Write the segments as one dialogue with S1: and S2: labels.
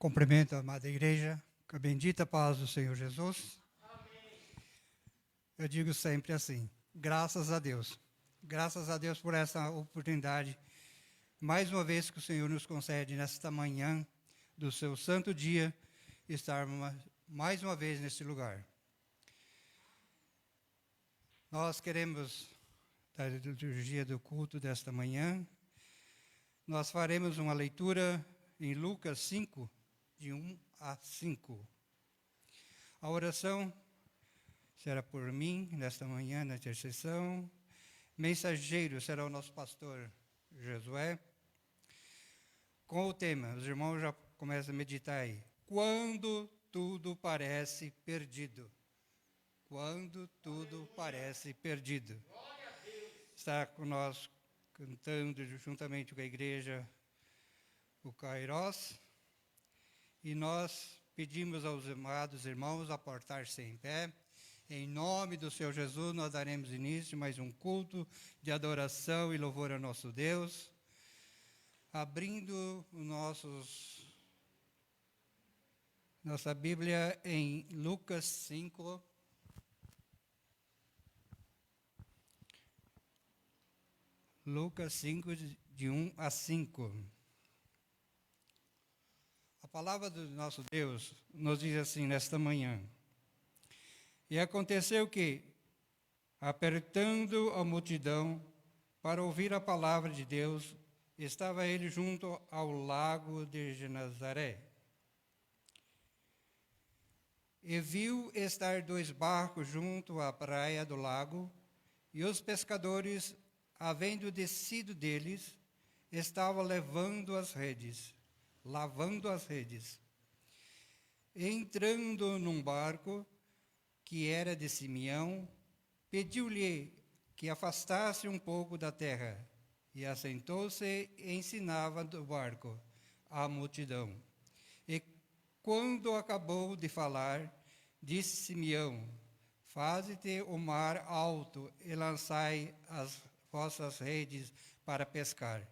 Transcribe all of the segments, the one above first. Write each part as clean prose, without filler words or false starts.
S1: Cumprimento a amada igreja, com a bendita paz do Senhor Jesus. Eu digo sempre assim, graças a Deus. Graças a Deus por essa oportunidade, mais uma vez que o Senhor nos concede nesta manhã do seu santo dia, estarmos mais uma vez nesse lugar. Nós queremos, da liturgia do culto desta manhã, nós faremos uma leitura em Lucas 5, de 1 a 5. A oração será por mim, nesta manhã, na intercessão. Mensageiro será o nosso pastor Josué. Com o tema, os irmãos já começam a meditar aí. Quando tudo parece perdido. Quando tudo parece perdido. Está conosco cantando juntamente com a igreja o Kairos. E nós pedimos aos amados irmãos a portar-se em pé. Em nome do Senhor Jesus, nós daremos início a mais um culto de adoração e louvor ao nosso Deus. Abrindo nossa Bíblia em Lucas 5. Lucas 5, de 1 a 5. A palavra do nosso Deus nos diz assim nesta manhã. E aconteceu que, apertando a multidão para ouvir a palavra de Deus, estava ele junto ao lago de Genezaré. E viu estar 2 barcos junto à praia do lago, e os pescadores, havendo descido deles, estavam lavando as redes. Entrando num barco, que era de Simeão, pediu-lhe que afastasse um pouco da terra, e assentou-se e ensinava do barco à multidão. E quando acabou de falar, disse Simeão: faze-te o mar alto e lançai as vossas redes para pescar.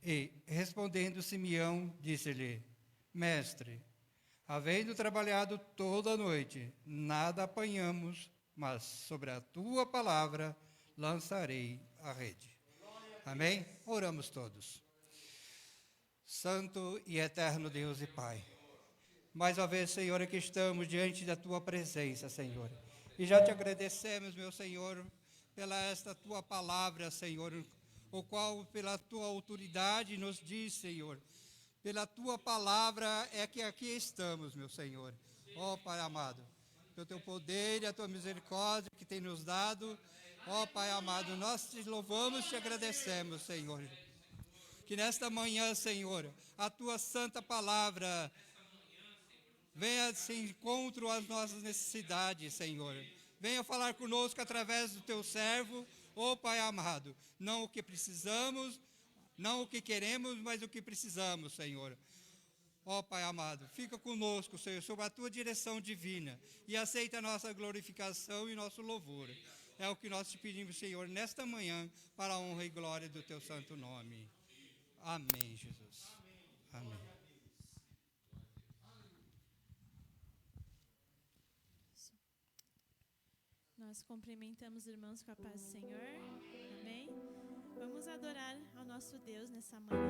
S1: E, respondendo Simeão, disse-lhe: mestre, havendo trabalhado toda a noite, nada apanhamos, mas sobre a tua palavra lançarei a rede. Amém? Oramos todos. Santo e eterno Deus e Pai, mais uma vez, Senhor, aqui estamos diante da tua presença, Senhor. E já te agradecemos, meu Senhor, pela esta tua palavra, Senhor, o qual pela tua autoridade nos diz, Senhor, pela tua palavra é que aqui estamos, meu Senhor. Ó Pai amado, pelo teu poder e a tua misericórdia que tem nos dado, ó Pai amado, nós te louvamos e te agradecemos, Senhor. Que nesta manhã, Senhor, a tua santa palavra venha se encontro às nossas necessidades, Senhor. Venha falar conosco através do teu servo, ó Pai amado. Não o que precisamos, não o que queremos, mas o que precisamos, Senhor. Ó Pai amado, fica conosco, Senhor, sob a tua direção divina e aceita a nossa glorificação e nosso louvor. É o que nós te pedimos, Senhor, nesta manhã, para a honra e glória do teu santo nome. Amém, Jesus. Amém.
S2: Nós cumprimentamos os irmãos com a paz do Senhor. Amém? Vamos adorar ao nosso Deus nessa manhã.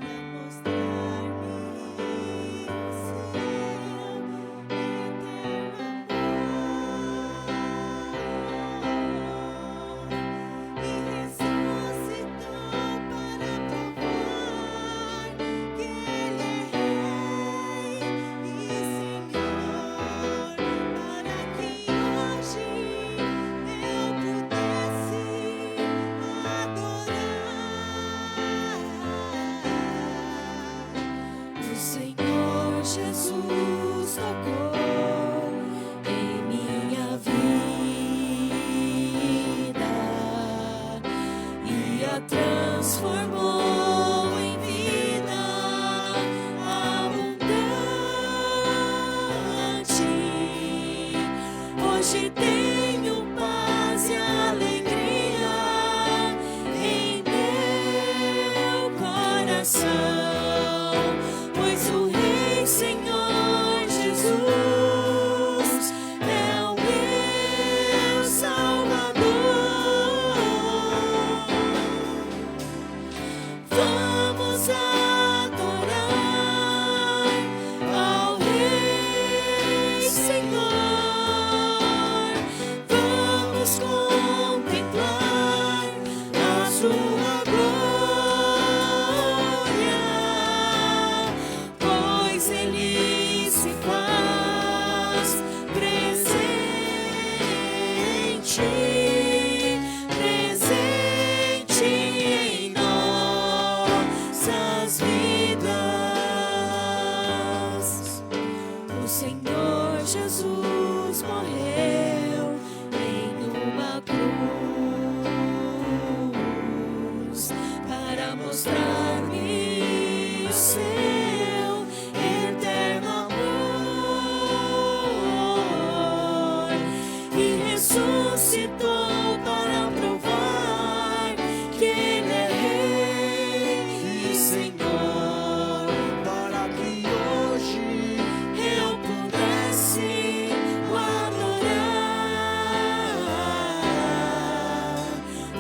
S3: Para transformou em vida abundante. Hoje tenho paz e alegria em meu coração, pois o Rei Senhor Jesus é o meu Salvador. Vamos adorar ao Rei Senhor, vamos contemplar a sua glória, pois Ele se faz presente em nossas vidas. O Senhor Jesus morreu em uma cruz para mostrar-me o seu eterno amor, e ressuscitou para provar que Ele é Rei e Senhor, para que hoje eu pudesse o adorar.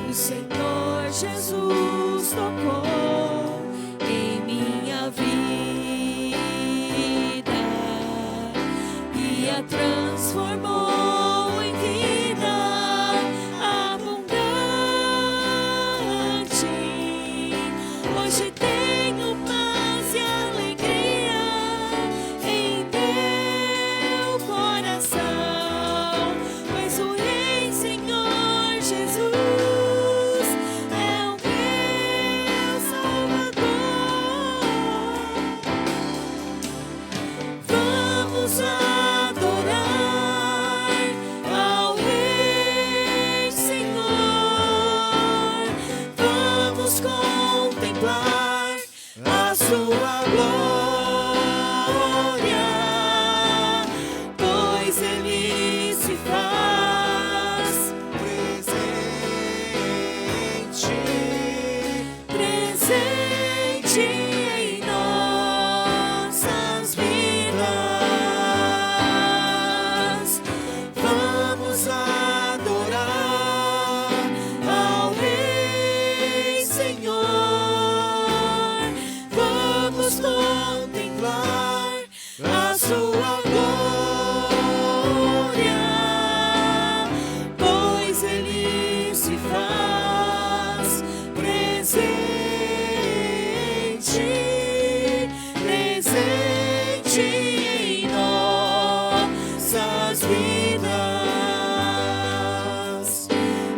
S3: O Senhor Jesus tocou em minha vida e a transformou em vida abundante. Hoje tenho paz e alegria em meu coração, pois o Rei Senhor Jesus é o meu Salvador. Vamos adorar ao Rei Senhor, vamos contemplar a sua glória, pois Ele se faz presente em nossas vidas. Vamos adorar ao Rei Senhor, vamos contemplar a sua glória, pois Ele se faz presente em nossas vidas,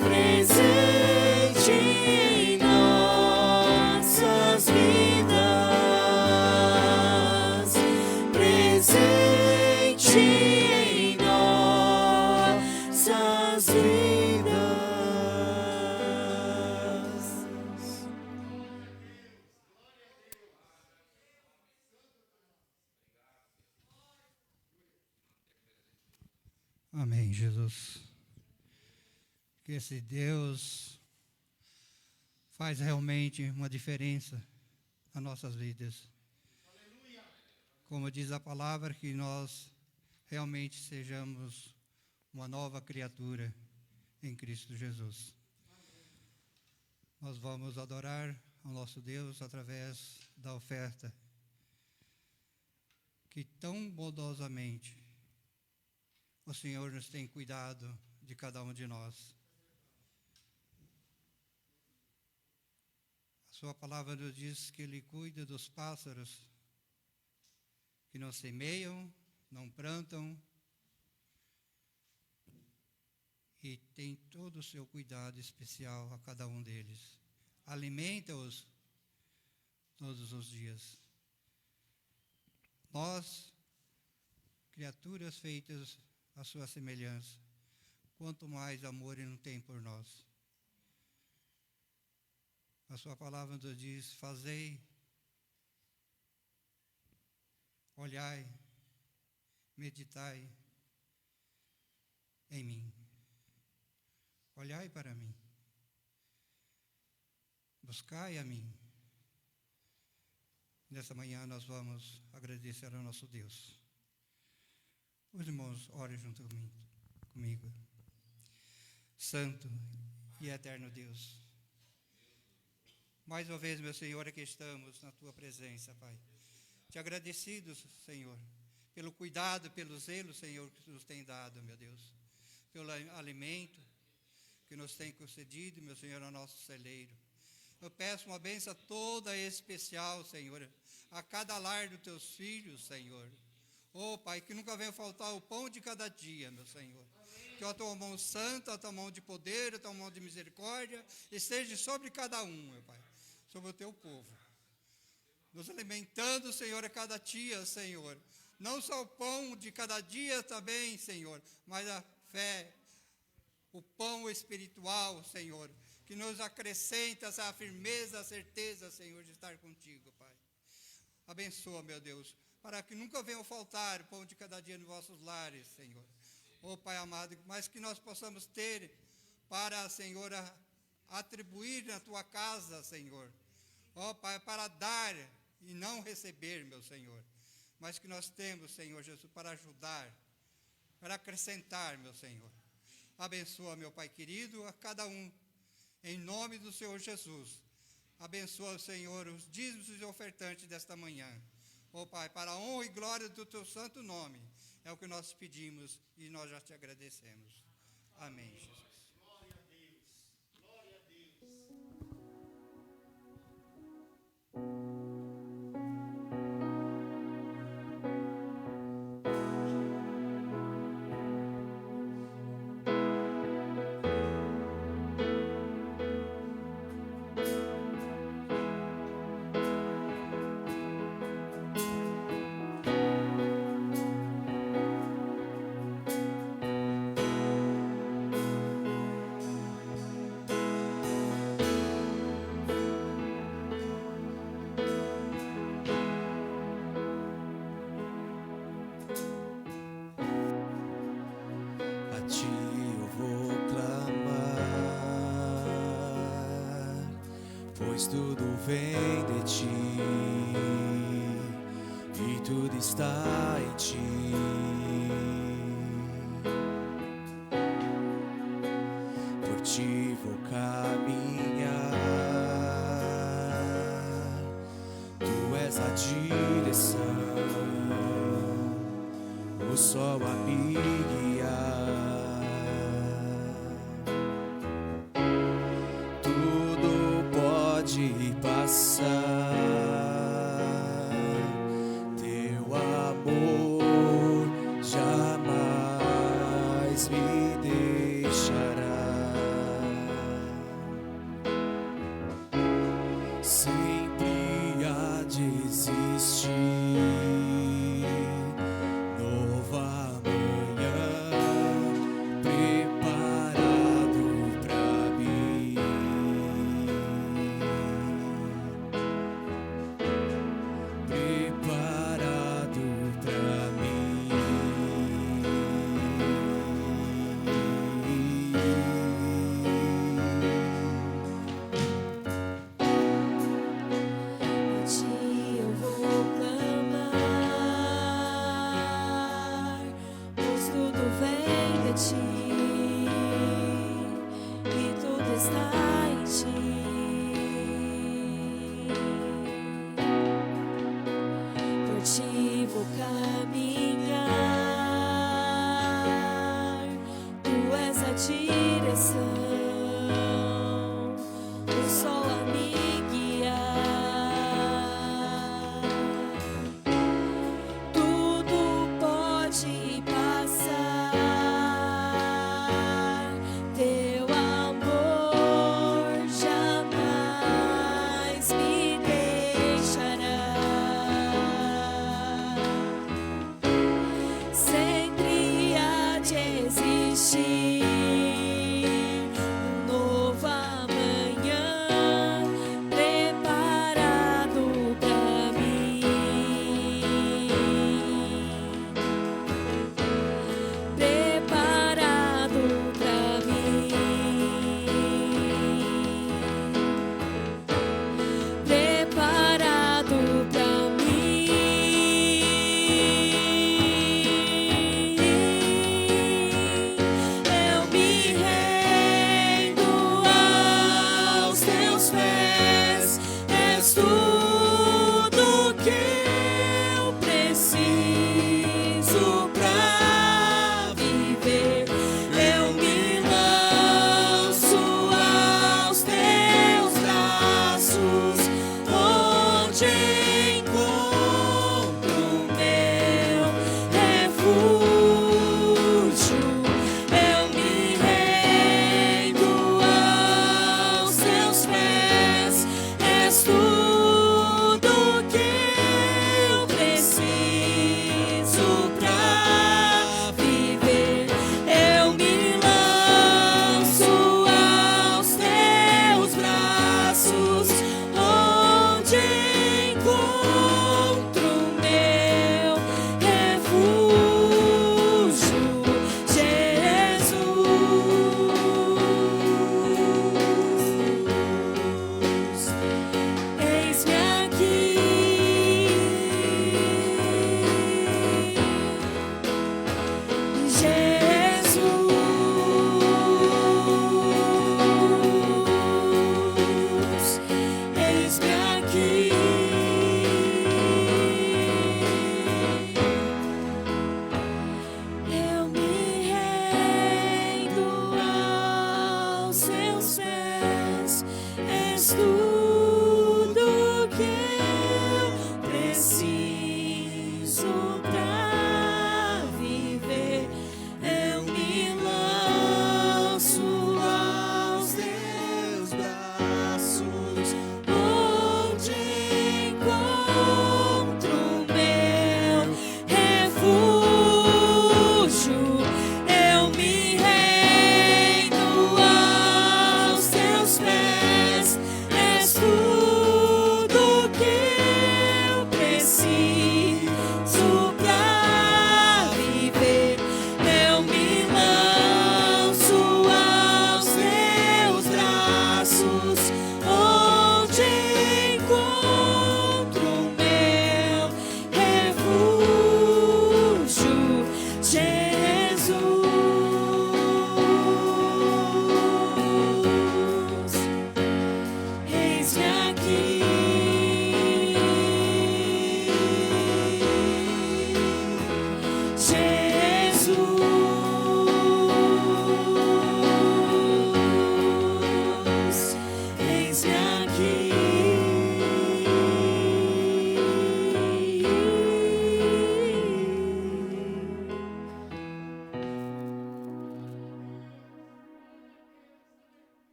S3: presente em nossas vidas, presente em nossas vidas.
S1: Amém, Jesus. Que esse Deus faz realmente uma diferença nas nossas vidas. Como diz a palavra, que nós realmente sejamos uma nova criatura em Cristo Jesus. Nós vamos adorar ao nosso Deus através da oferta que tão bondosamente o Senhor nos tem cuidado de cada um de nós. A sua palavra nos diz que Ele cuida dos pássaros que não semeiam, não plantam, e tem todo o seu cuidado especial a cada um deles. Alimenta-os todos os dias. Nós, criaturas feitas à sua semelhança, quanto mais amor Ele não tem por nós. A sua palavra nos diz: fazei, olhai, meditai em mim. Olhai para mim. Buscai a mim. Nessa manhã nós vamos agradecer ao nosso Deus. Os irmãos, orem junto comigo. Santo e eterno Deus, mais uma vez, meu Senhor, aqui estamos na Tua presença, Pai. Te agradecidos, Senhor, pelo cuidado, pelo zelo, Senhor, que nos tem dado, meu Deus, pelo alimento que nos tem concedido, meu Senhor, ao nosso celeiro. Eu peço uma bênção toda especial, Senhor, a cada lar dos Teus filhos, Senhor. Oh, Pai, que nunca venha faltar o pão de cada dia, meu Senhor. Que a Tua mão santa, a Tua mão de poder, a Tua mão de misericórdia esteja sobre cada um, meu Pai, sobre o Teu povo. Nos alimentando, Senhor, a cada dia, Senhor. Não só o pão de cada dia também, Senhor, mas a fé, o pão espiritual, Senhor, que nos acrescenta essa firmeza, a certeza, Senhor, de estar contigo, Pai. Abençoa, meu Deus, para que nunca venha faltar o pão de cada dia nos vossos lares, Senhor. Oh, Pai amado, mas que nós possamos ter para, Senhor, atribuir na Tua casa, Senhor. Oh, Pai, para dar e não receber, meu Senhor. Mas que nós temos, Senhor Jesus, para ajudar, para acrescentar, meu Senhor. Abençoa, meu Pai querido, a cada um, em nome do Senhor Jesus. Abençoa, Senhor, os dízimos e ofertantes desta manhã. Oh, Pai, para a honra e glória do Teu santo nome, é o que nós pedimos e nós já te agradecemos. Amém, Jesus.
S4: Glória a Deus. Glória a Deus.
S3: A ti eu vou clamar, pois tudo vem de ti e tudo está em ti. Por ti vou caminhar, tu és a direção, o sol a me guiar. Tudo pode passar, teu amor jamais me deixará. Sempre há de existir nova manhã preparado pra mim. Preparado pra mim.
S5: A ti eu vou clamar.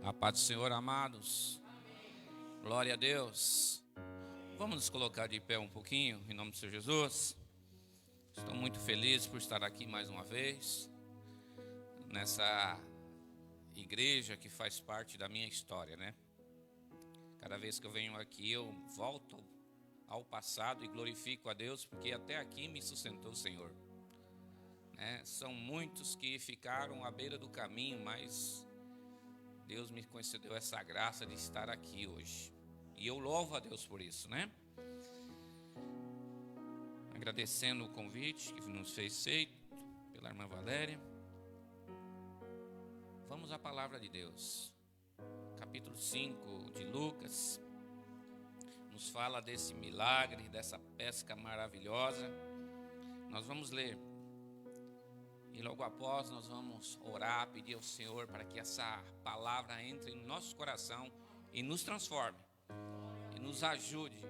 S5: A paz do Senhor, amados. Glória a Deus. Vamos nos colocar de pé um pouquinho, em nome do Senhor Jesus. Estou muito feliz por estar aqui mais uma vez, nessa igreja que faz parte da minha história, né? Cada vez que eu venho aqui, eu volto ao passado e glorifico a Deus, porque até aqui me sustentou o Senhor. São muitos que ficaram à beira do caminho, mas Deus me concedeu essa graça de estar aqui hoje. E eu louvo a Deus por isso, né? Agradecendo o convite que nos fez feito pela irmã Valéria. Vamos à palavra de Deus. Capítulo 5 de Lucas nos fala desse milagre, dessa pesca maravilhosa. Nós vamos ler. E logo após nós vamos orar, pedir ao Senhor para que essa palavra entre em nosso coração e nos transforme. E nos ajude.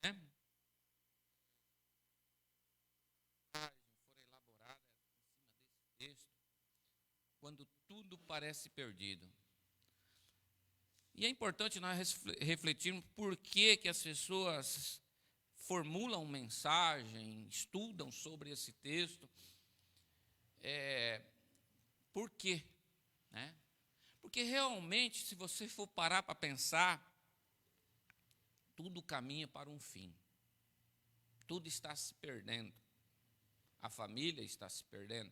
S5: Né? For elaborada em cima desse texto, quando tudo parece perdido. E é importante nós refletirmos por que as pessoas formulam mensagem, estudam sobre esse texto. Por quê? Né? Porque realmente, se você for parar para pensar, tudo caminha para um fim. Tudo está se perdendo. A família está se perdendo.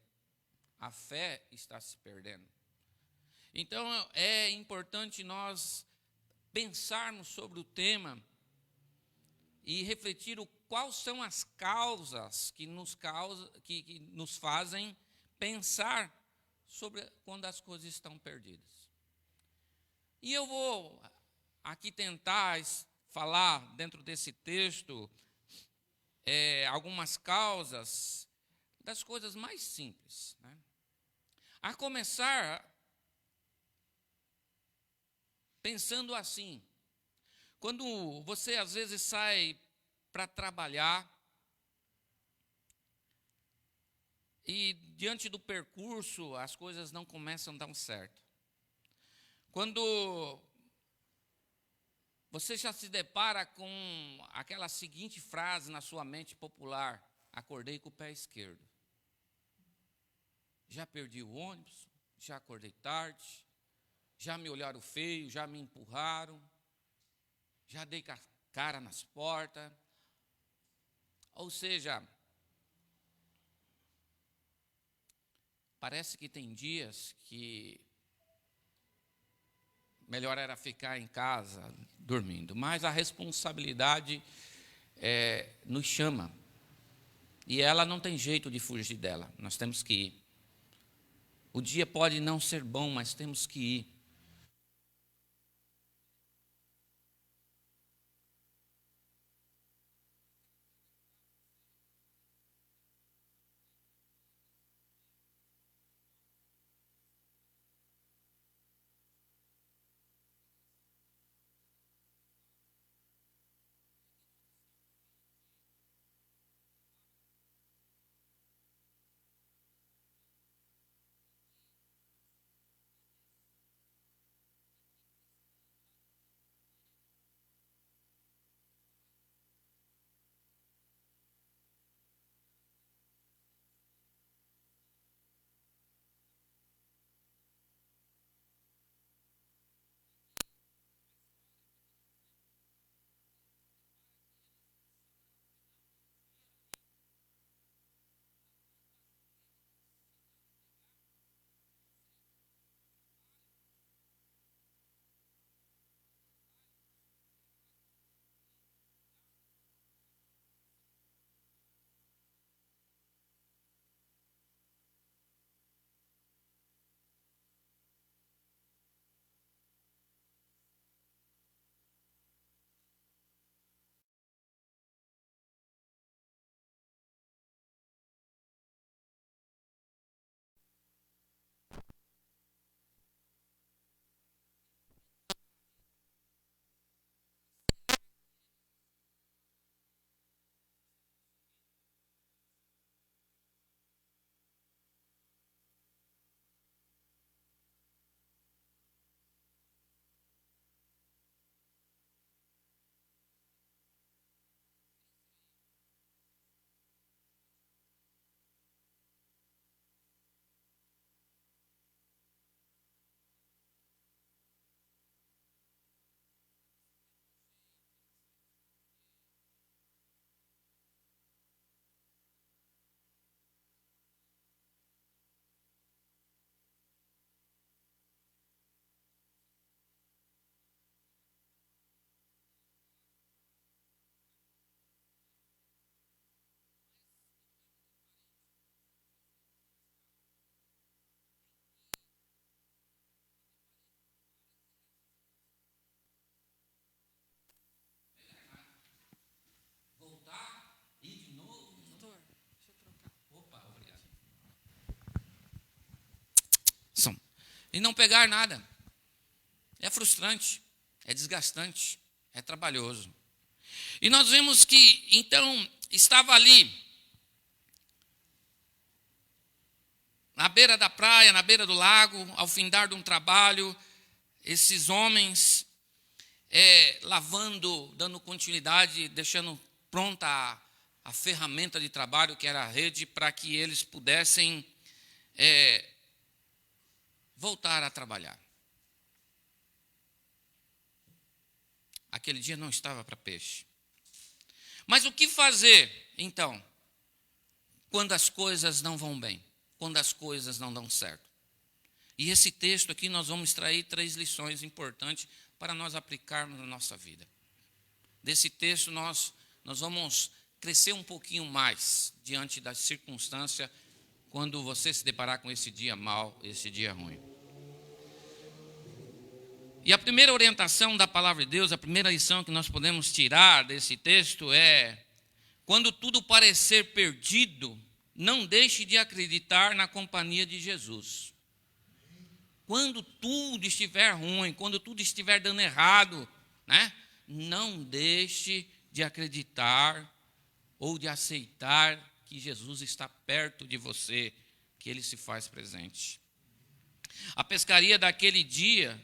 S5: A fé está se perdendo. Então, é importante nós pensarmos sobre o tema e refletir quais são as causas que nos fazem pensar sobre quando as coisas estão perdidas. E eu vou aqui tentar falar dentro desse texto algumas causas das coisas mais simples, né? A começar pensando assim: quando você às vezes sai para trabalhar e diante do percurso as coisas não começam a dar certo. Quando você já se depara com aquela seguinte frase na sua mente popular: acordei com o pé esquerdo. Já perdi o ônibus, já acordei tarde, já me olharam feio, já me empurraram, já dei cara nas portas. Ou seja, parece que tem dias que melhor era ficar em casa dormindo, mas a responsabilidade nos chama e ela não tem jeito de fugir dela. Nós temos que ir. O dia pode não ser bom, mas temos que ir. e não pegar nada. É frustrante, é desgastante, é trabalhoso. E nós vemos que, então, estava ali, na beira da praia, na beira do lago, ao findar de um trabalho, esses homens lavando, dando continuidade, deixando pronta a ferramenta de trabalho, que era a rede, para que eles pudessem voltar a trabalhar. Aquele dia não estava para peixe. Mas o que fazer, então, quando as coisas não vão bem? Quando as coisas não dão certo? E esse texto aqui nós vamos extrair 3 lições importantes para nós aplicarmos na nossa vida. Desse texto nós vamos crescer um pouquinho mais diante da circunstância quando você se deparar com esse dia mau, esse dia ruim. E a primeira orientação da palavra de Deus, a primeira lição que nós podemos tirar desse texto é: quando tudo parecer perdido, não deixe de acreditar na companhia de Jesus. Quando tudo estiver ruim, quando tudo estiver dando errado, né? Não deixe de acreditar ou de aceitar que Jesus está perto de você, que Ele se faz presente. A pescaria daquele dia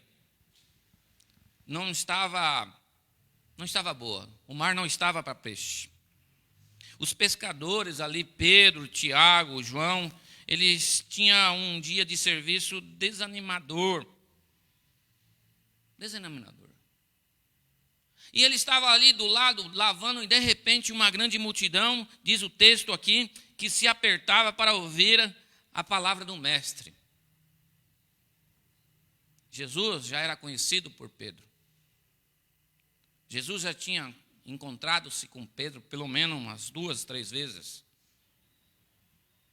S5: não estava boa. O mar não estava para peixe. Os pescadores ali, Pedro, Tiago, João, eles tinham um dia de serviço desanimador. E ele estava ali do lado, lavando, e de repente uma grande multidão, diz o texto aqui, que se apertava para ouvir a palavra do mestre. Jesus já era conhecido por Pedro. Jesus já tinha encontrado-se com Pedro pelo menos umas 2, 3 vezes.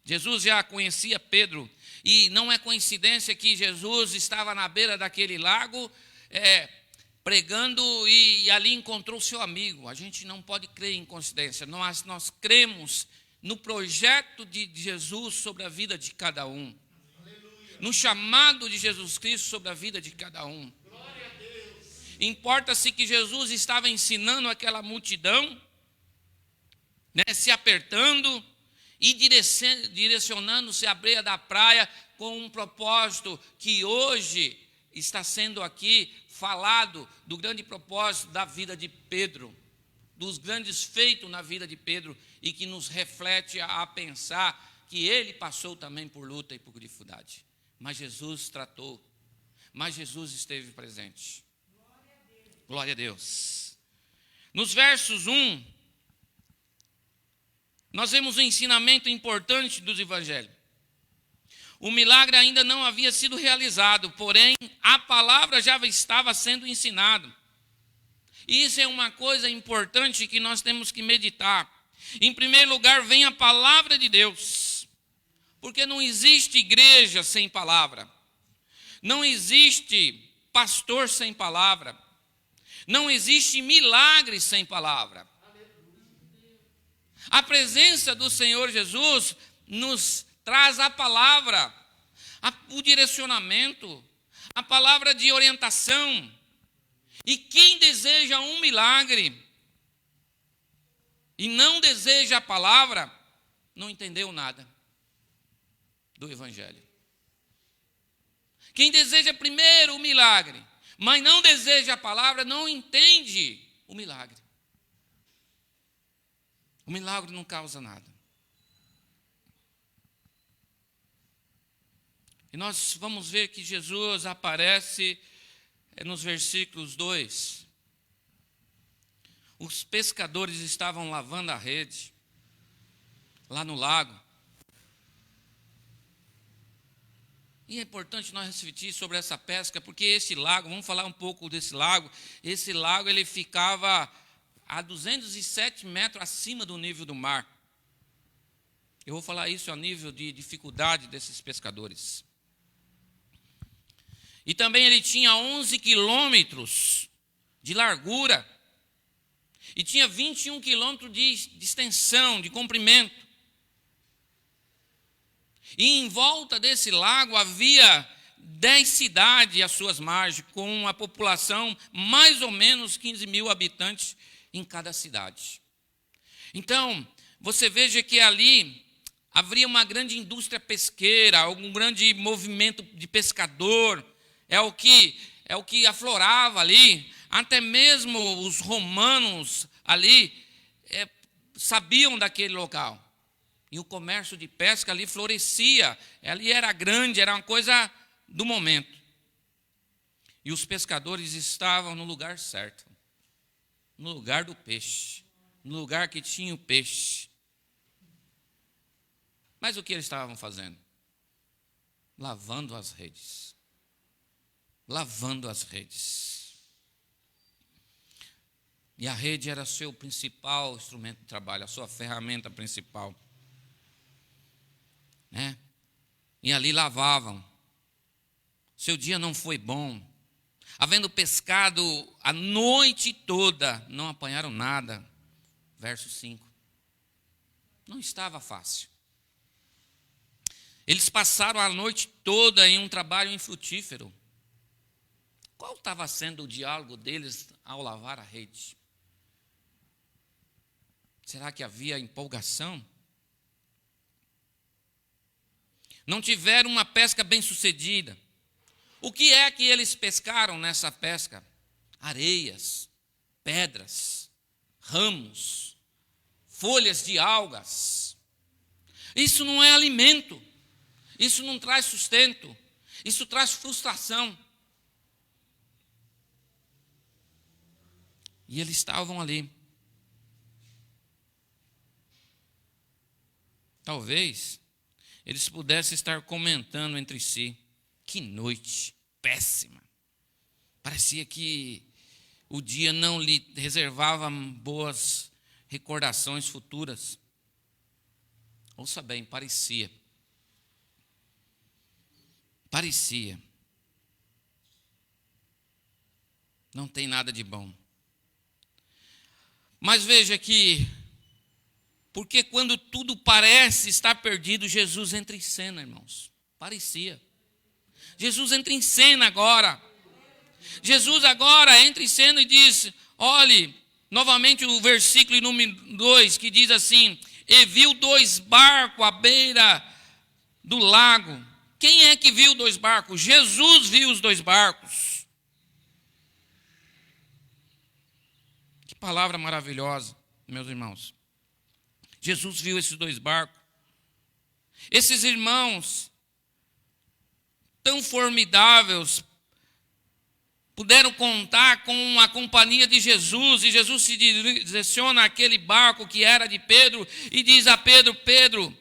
S5: Jesus já conhecia Pedro, e não é coincidência que Jesus estava na beira daquele lago, pregando, e ali encontrou seu amigo. A gente não pode crer em coincidência, nós cremos no projeto de Jesus sobre a vida de cada um, no chamado de Jesus Cristo sobre a vida de cada um. Importa-se que Jesus estava ensinando aquela multidão, né, se apertando e direcionando-se à beira da praia com um propósito que hoje está sendo aqui falado, do grande propósito da vida de Pedro, dos grandes feitos na vida de Pedro, e que nos reflete a pensar que ele passou também por luta e por dificuldade. Mas Jesus tratou, mas Jesus esteve presente. Glória a Deus. Nos versos 1, nós vemos um ensinamento importante dos evangelhos. O milagre ainda não havia sido realizado, porém a palavra já estava sendo ensinada. E isso é uma coisa importante que nós temos que meditar. Em primeiro lugar, vem a palavra de Deus, porque não existe igreja sem palavra, não existe pastor sem palavra, não existe milagre sem palavra. A presença do Senhor Jesus nos traz a palavra, o direcionamento, a palavra de orientação. E quem deseja um milagre e não deseja a palavra, não entendeu nada do Evangelho. Quem deseja primeiro o milagre, mas não deseja a palavra, não entende o milagre. O milagre não causa nada. E nós vamos ver que Jesus aparece nos versículos 2. Os pescadores estavam lavando a rede lá no lago. E é importante nós refletir sobre essa pesca, porque esse lago, vamos falar um pouco desse lago. Esse lago ele ficava a 207 metros acima do nível do mar. Eu vou falar isso a nível de dificuldade desses pescadores. E também ele tinha 11 quilômetros de largura e tinha 21 quilômetros de extensão, de comprimento. E em volta desse lago havia 10 cidades às suas margens, com uma população mais ou menos 15 mil habitantes em cada cidade. Então, você veja que ali haveria uma grande indústria pesqueira, um grande movimento de pescador, é o que aflorava ali. Até mesmo os romanos ali sabiam daquele local. E o comércio de pesca ali florescia, ali era grande, era uma coisa do momento. E os pescadores estavam no lugar certo, no lugar do peixe, no lugar que tinha o peixe. Mas o que eles estavam fazendo? Lavando as redes. Lavando as redes. E a rede era seu principal instrumento de trabalho, a sua ferramenta principal. Né? E ali lavavam. Seu dia não foi bom. Havendo pescado a noite toda, não apanharam nada. Verso 5. Não estava fácil. Eles passaram a noite toda em um trabalho infrutífero. Qual estava sendo o diálogo deles ao lavar a rede? Será que havia empolgação? Não tiveram uma pesca bem-sucedida. O que é que eles pescaram nessa pesca? Areias, pedras, ramos, folhas de algas. Isso não é alimento. Isso não traz sustento. Isso traz frustração. E eles estavam ali. Talvez eles pudessem estar comentando entre si. Que noite péssima. Parecia que o dia não lhe reservava boas recordações futuras. Ouça bem, parecia. Parecia. Não tem nada de bom. Mas veja que, porque quando tudo parece estar perdido, Jesus entra em cena, irmãos. Parecia. Jesus entra em cena agora. Jesus agora entra em cena e diz, olhe, novamente o versículo número 2, que diz assim, e viu 2 barcos à beira do lago. Quem é que viu 2 barcos? Jesus viu os 2 barcos. Que palavra maravilhosa, meus irmãos. Jesus viu esses 2 barcos. Esses irmãos tão formidáveis puderam contar com a companhia de Jesus, e Jesus se direciona àquele barco que era de Pedro e diz a Pedro, Pedro,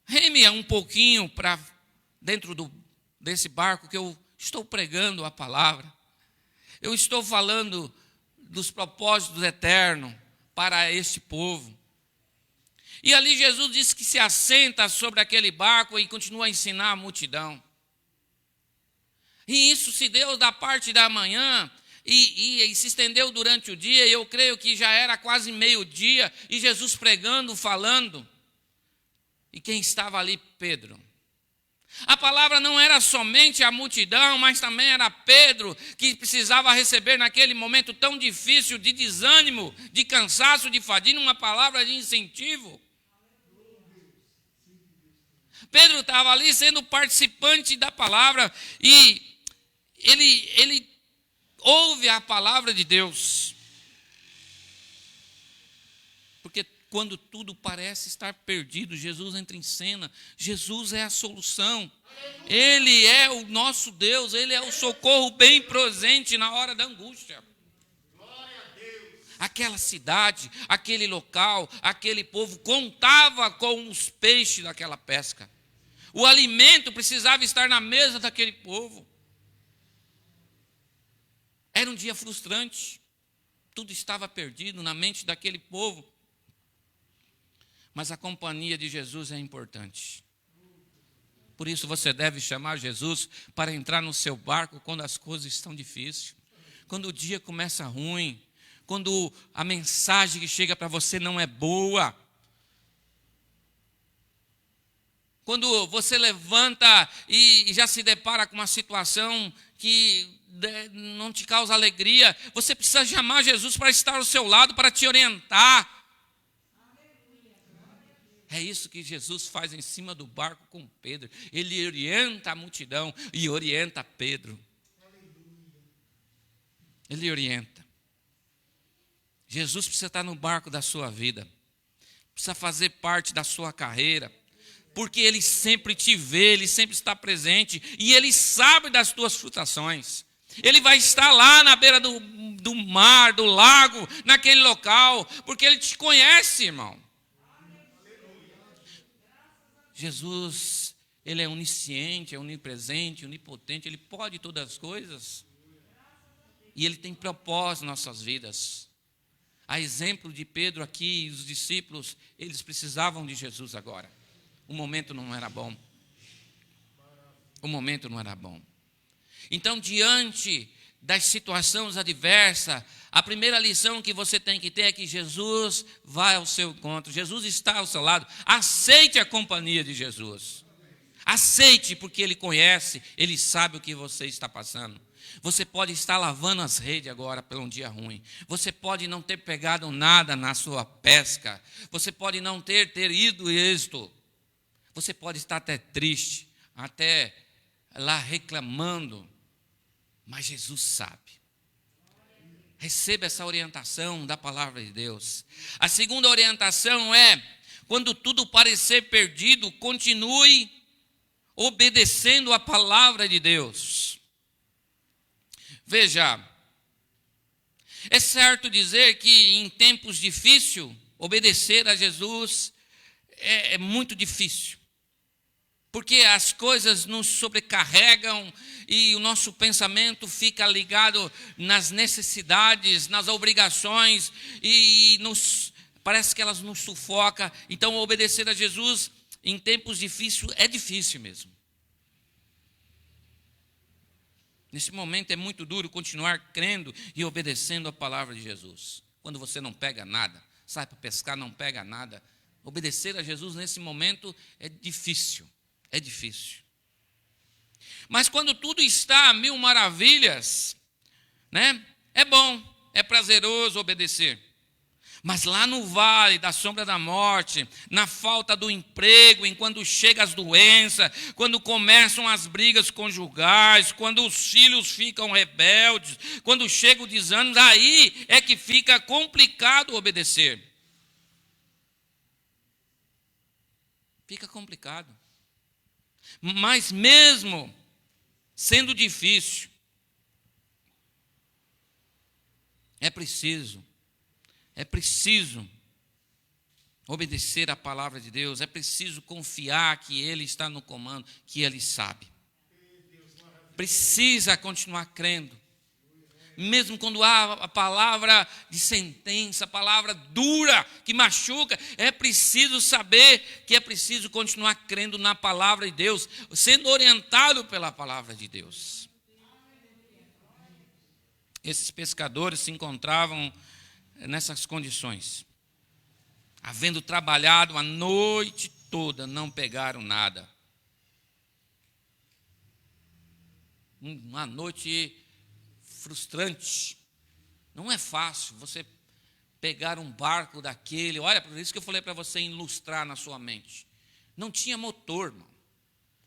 S5: reme um pouquinho para dentro desse barco que eu estou pregando a palavra. Eu estou falando dos propósitos eternos para este povo. E ali Jesus disse que se assenta sobre aquele barco e continua a ensinar a multidão. E isso se deu da parte da manhã e se estendeu durante o dia. E eu creio que já era quase meio-dia e Jesus pregando, falando. E quem estava ali? Pedro. A palavra não era somente a multidão, mas também era Pedro, que precisava receber naquele momento tão difícil de desânimo, de cansaço, de fadiga, uma palavra de incentivo. Pedro estava ali sendo participante da palavra e ele ouve a palavra de Deus. Porque quando tudo parece estar perdido, Jesus entra em cena. Jesus é a solução. Ele é o nosso Deus. Ele é o socorro bem presente na hora da angústia. Aquela cidade, aquele local, aquele povo contava com os peixes daquela pesca. O alimento precisava estar na mesa daquele povo. Era um dia frustrante. Tudo estava perdido na mente daquele povo. Mas a companhia de Jesus é importante. Por isso você deve chamar Jesus para entrar no seu barco quando as coisas estão difíceis. Quando o dia começa ruim. Quando a mensagem que chega para você não é boa. Quando você levanta e já se depara com uma situação que não te causa alegria, você precisa chamar Jesus para estar ao seu lado, para te orientar. É isso que Jesus faz em cima do barco com Pedro. Ele orienta a multidão e orienta Pedro. Ele orienta. Jesus precisa estar no barco da sua vida. Precisa fazer parte da sua carreira. Porque Ele sempre te vê, Ele sempre está presente. E Ele sabe das tuas frustrações. Ele vai estar lá na beira do mar, do lago, naquele local. Porque Ele te conhece, irmão. Jesus, Ele é onisciente, é onipresente, onipotente. Ele pode todas as coisas. E Ele tem propósito nas nossas vidas. A exemplo de Pedro aqui, os discípulos, eles precisavam de Jesus agora. O momento não era bom. O momento não era bom. Então, diante das situações adversas, a primeira lição que você tem que ter é que Jesus vai ao seu encontro. Jesus está ao seu lado. Aceite a companhia de Jesus. Aceite, porque Ele conhece, Ele sabe o que você está passando. Você pode estar lavando as redes agora por um dia ruim. Você pode não ter pegado nada na sua pesca. Você pode não ter ido êxito. Você pode estar até triste, até lá reclamando. Mas Jesus sabe. Receba essa orientação da palavra de Deus. A segunda orientação é, quando tudo parecer perdido, continue obedecendo a palavra de Deus. Veja, é certo dizer que em tempos difíceis, obedecer a Jesus é muito difícil. Porque as coisas nos sobrecarregam e o nosso pensamento fica ligado nas necessidades, nas obrigações e parece que elas nos sufocam. Então, obedecer a Jesus em tempos difíceis é difícil mesmo. Nesse momento é muito duro continuar crendo e obedecendo a palavra de Jesus. Quando você não pega nada, sai para pescar, não pega nada. Obedecer a Jesus nesse momento é difícil. É difícil. Mas quando tudo está a mil maravilhas, né? É bom, é prazeroso obedecer. Mas lá no vale da sombra da morte, na falta do emprego, enquanto chegam as doenças, quando começam as brigas conjugais, quando os filhos ficam rebeldes, quando chega o desânimo, aí é que fica complicado obedecer. Fica complicado. Mas mesmo sendo difícil, é preciso obedecer a palavra de Deus, é preciso confiar que Ele está no comando, que Ele sabe. Precisa continuar crendo. Mesmo quando há a palavra de sentença, a palavra dura, que machuca, é preciso saber que é preciso continuar crendo na palavra de Deus, sendo orientado pela palavra de Deus. Esses pescadores se encontravam nessas condições. Havendo trabalhado a noite toda, não pegaram nada. Uma noite frustrante. Não é fácil você pegar um barco daquele. Olha, por isso que eu falei para você ilustrar na sua mente. Não tinha motor, irmão.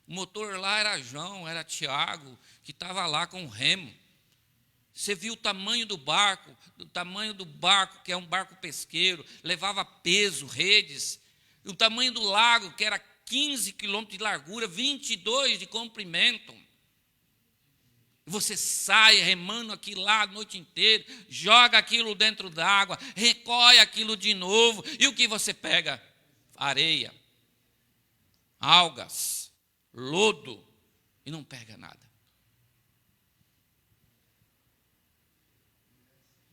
S5: O motor lá era João, era Tiago, que estava lá com o remo. Você viu o tamanho do barco, que é um barco pesqueiro, levava peso, redes. E o tamanho do lago, que era 15 quilômetros de largura, 22 de comprimento. Você sai remando aquilo lá a noite inteira, joga aquilo dentro d'água, recolhe aquilo de novo, e o que você pega? Areia, algas, lodo, e não pega nada.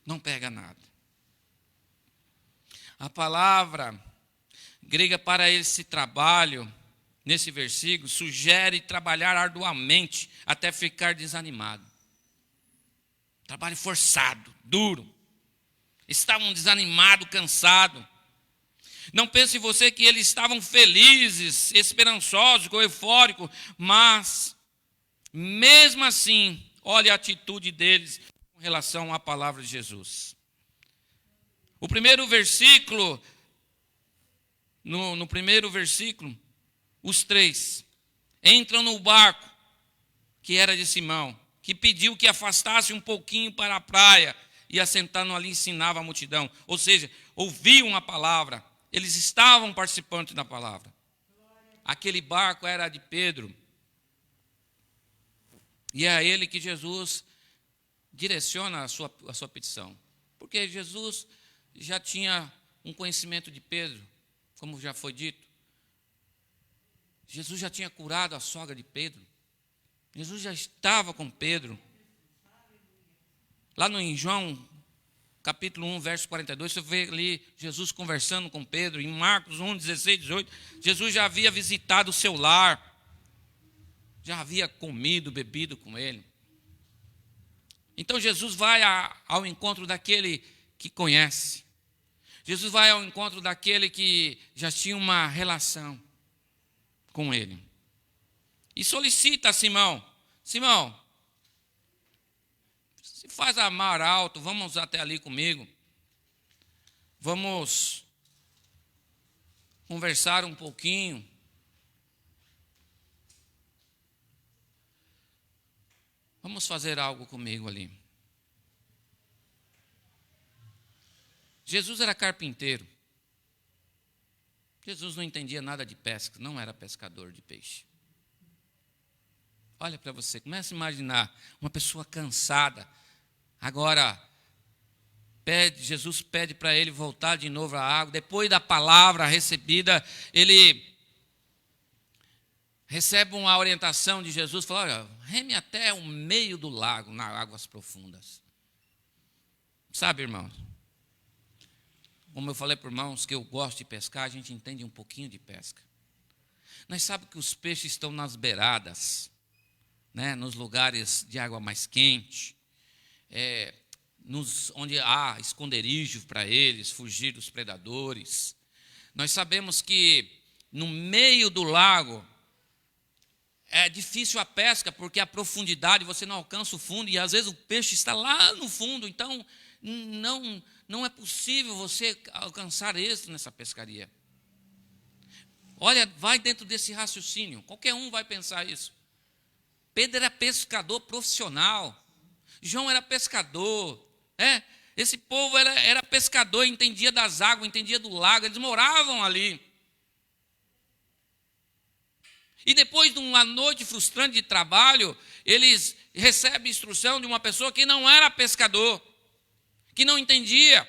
S5: Não pega nada. A palavra grega para esse trabalho, nesse versículo, sugere trabalhar arduamente até ficar desanimado. Trabalho forçado, duro. Estavam desanimados, cansados. Não pense você que eles estavam felizes, esperançosos, eufóricos, mas, mesmo assim, olha a atitude deles com relação à palavra de Jesus. O primeiro versículo, no primeiro versículo, os três entram no barco, que era de Simão, que pediu que afastasse um pouquinho para a praia, e assentando ali ensinava a multidão. Ou seja, ouviam a palavra, eles estavam participando da palavra. Aquele barco era de Pedro. E é a ele que Jesus direciona a sua petição. Porque Jesus já tinha um conhecimento de Pedro, como já foi dito. Jesus já tinha curado a sogra de Pedro. Jesus já estava com Pedro. Lá em João, capítulo 1, verso 42, você vê ali Jesus conversando com Pedro. Em Marcos 1, 16, 18, Jesus já havia visitado o seu lar. Já havia comido, bebido com ele. Então Jesus vai ao encontro daquele que conhece. Jesus vai ao encontro daquele que já tinha uma relação com ele. E solicita a Simão: Simão, se faz a mar alto, vamos até ali comigo. Vamos conversar um pouquinho. Vamos fazer algo comigo ali. Jesus era carpinteiro. Jesus não entendia nada de pesca, não era pescador de peixe. Olha para você, comece a imaginar uma pessoa cansada. Agora, Jesus pede para ele voltar de novo à água. Depois da palavra recebida, ele recebe uma orientação de Jesus. Fala: olha, reme até o meio do lago, nas águas profundas. Sabe, irmãos, como eu falei para os irmãos que eu gosto de pescar, a gente entende um pouquinho de pesca. Nós sabemos que os peixes estão nas beiradas, né, nos lugares de água mais quente, onde há esconderijo para eles, fugir dos predadores. Nós sabemos que no meio do lago é difícil a pesca, porque a profundidade, você não alcança o fundo, e às vezes o peixe está lá no fundo, então não é possível você alcançar êxito nessa pescaria. Olha, vai dentro desse raciocínio, qualquer um vai pensar isso. Pedro era pescador profissional, João era pescador, esse povo era pescador, entendia das águas, entendia do lago, eles moravam ali. E depois de uma noite frustrante de trabalho, eles recebem instrução de uma pessoa que não era pescador, que não entendia.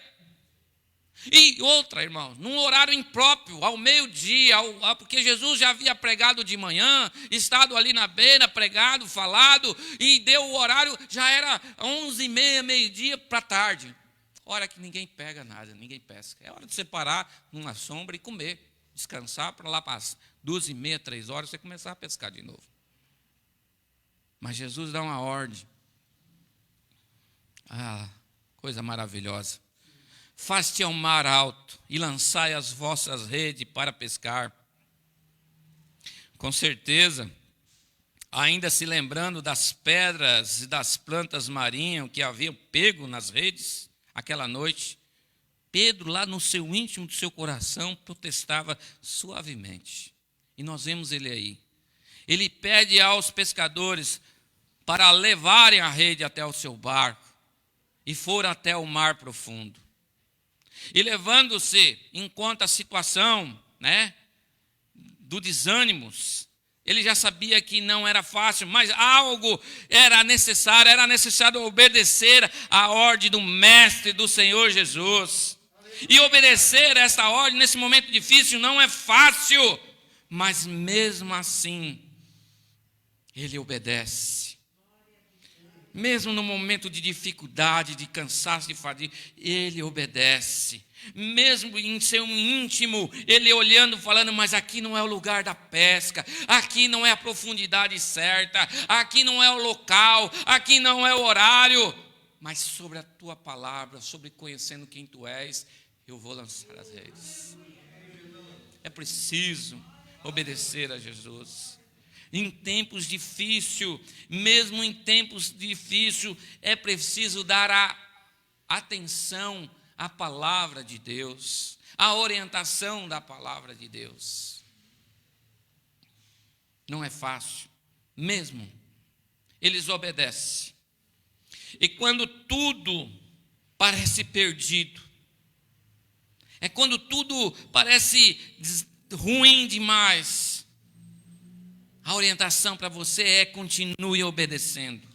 S5: E outra, irmãos, num horário impróprio, ao meio-dia, porque Jesus já havia pregado de manhã, estado ali na beira, pregado, falado, e deu o horário, já era 11h30, meio-dia para tarde. Hora que ninguém pega nada, ninguém pesca. É hora de você parar numa sombra e comer, descansar, para lá para as 2h30, 3h, você começar a pescar de novo. Mas Jesus dá uma ordem. Coisa maravilhosa. Faste ao mar alto e lançai as vossas redes para pescar. Com certeza, ainda se lembrando das pedras e das plantas marinhas que haviam pego nas redes aquela noite, Pedro, lá no seu íntimo do seu coração, protestava suavemente. E nós vemos ele aí. Ele pede aos pescadores para levarem a rede até o seu barco. E foram até o mar profundo. E levando-se em conta a situação, do desânimo, ele já sabia que não era fácil, mas algo era necessário obedecer à ordem do Mestre, do Senhor Jesus. E obedecer a essa ordem nesse momento difícil não é fácil, mas mesmo assim, ele obedece. Mesmo no momento de dificuldade, de cansaço, de fadiga, ele obedece. Mesmo em seu íntimo, ele olhando, falando: mas aqui não é o lugar da pesca, aqui não é a profundidade certa, aqui não é o local, aqui não é o horário. Mas sobre a tua palavra, sobre conhecendo quem tu és, eu vou lançar as redes. É preciso obedecer a Jesus. Em tempos difíceis, mesmo em tempos difíceis, é preciso dar a atenção à palavra de Deus, à orientação da palavra de Deus. Não é fácil, mesmo. Eles obedecem. E quando tudo parece perdido, é quando tudo parece ruim demais, a orientação para você é: continue obedecendo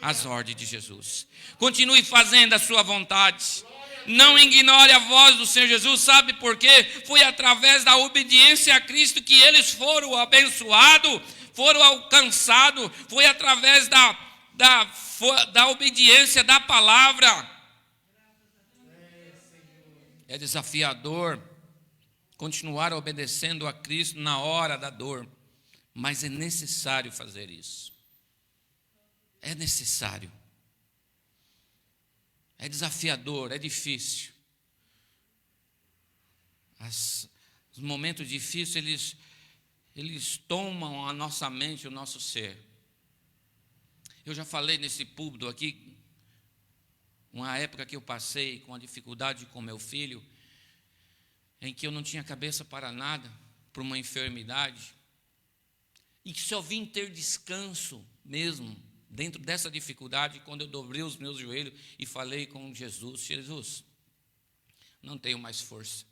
S5: às ordens de Jesus. Continue fazendo a sua vontade. Não ignore a voz do Senhor Jesus. Sabe por quê? Foi através da obediência a Cristo que eles foram abençoados, foram alcançados. Foi através da obediência da palavra. É desafiador continuar obedecendo a Cristo na hora da dor, mas é necessário fazer isso. É necessário. É desafiador, é difícil. Os momentos difíceis, eles tomam a nossa mente, o nosso ser. Eu já falei nesse púlpito aqui, uma época que eu passei com a dificuldade com meu filho, em que eu não tinha cabeça para nada, por uma enfermidade, e que só vim ter descanso mesmo, dentro dessa dificuldade, quando eu dobrei os meus joelhos e falei com Jesus: Jesus, não tenho mais força.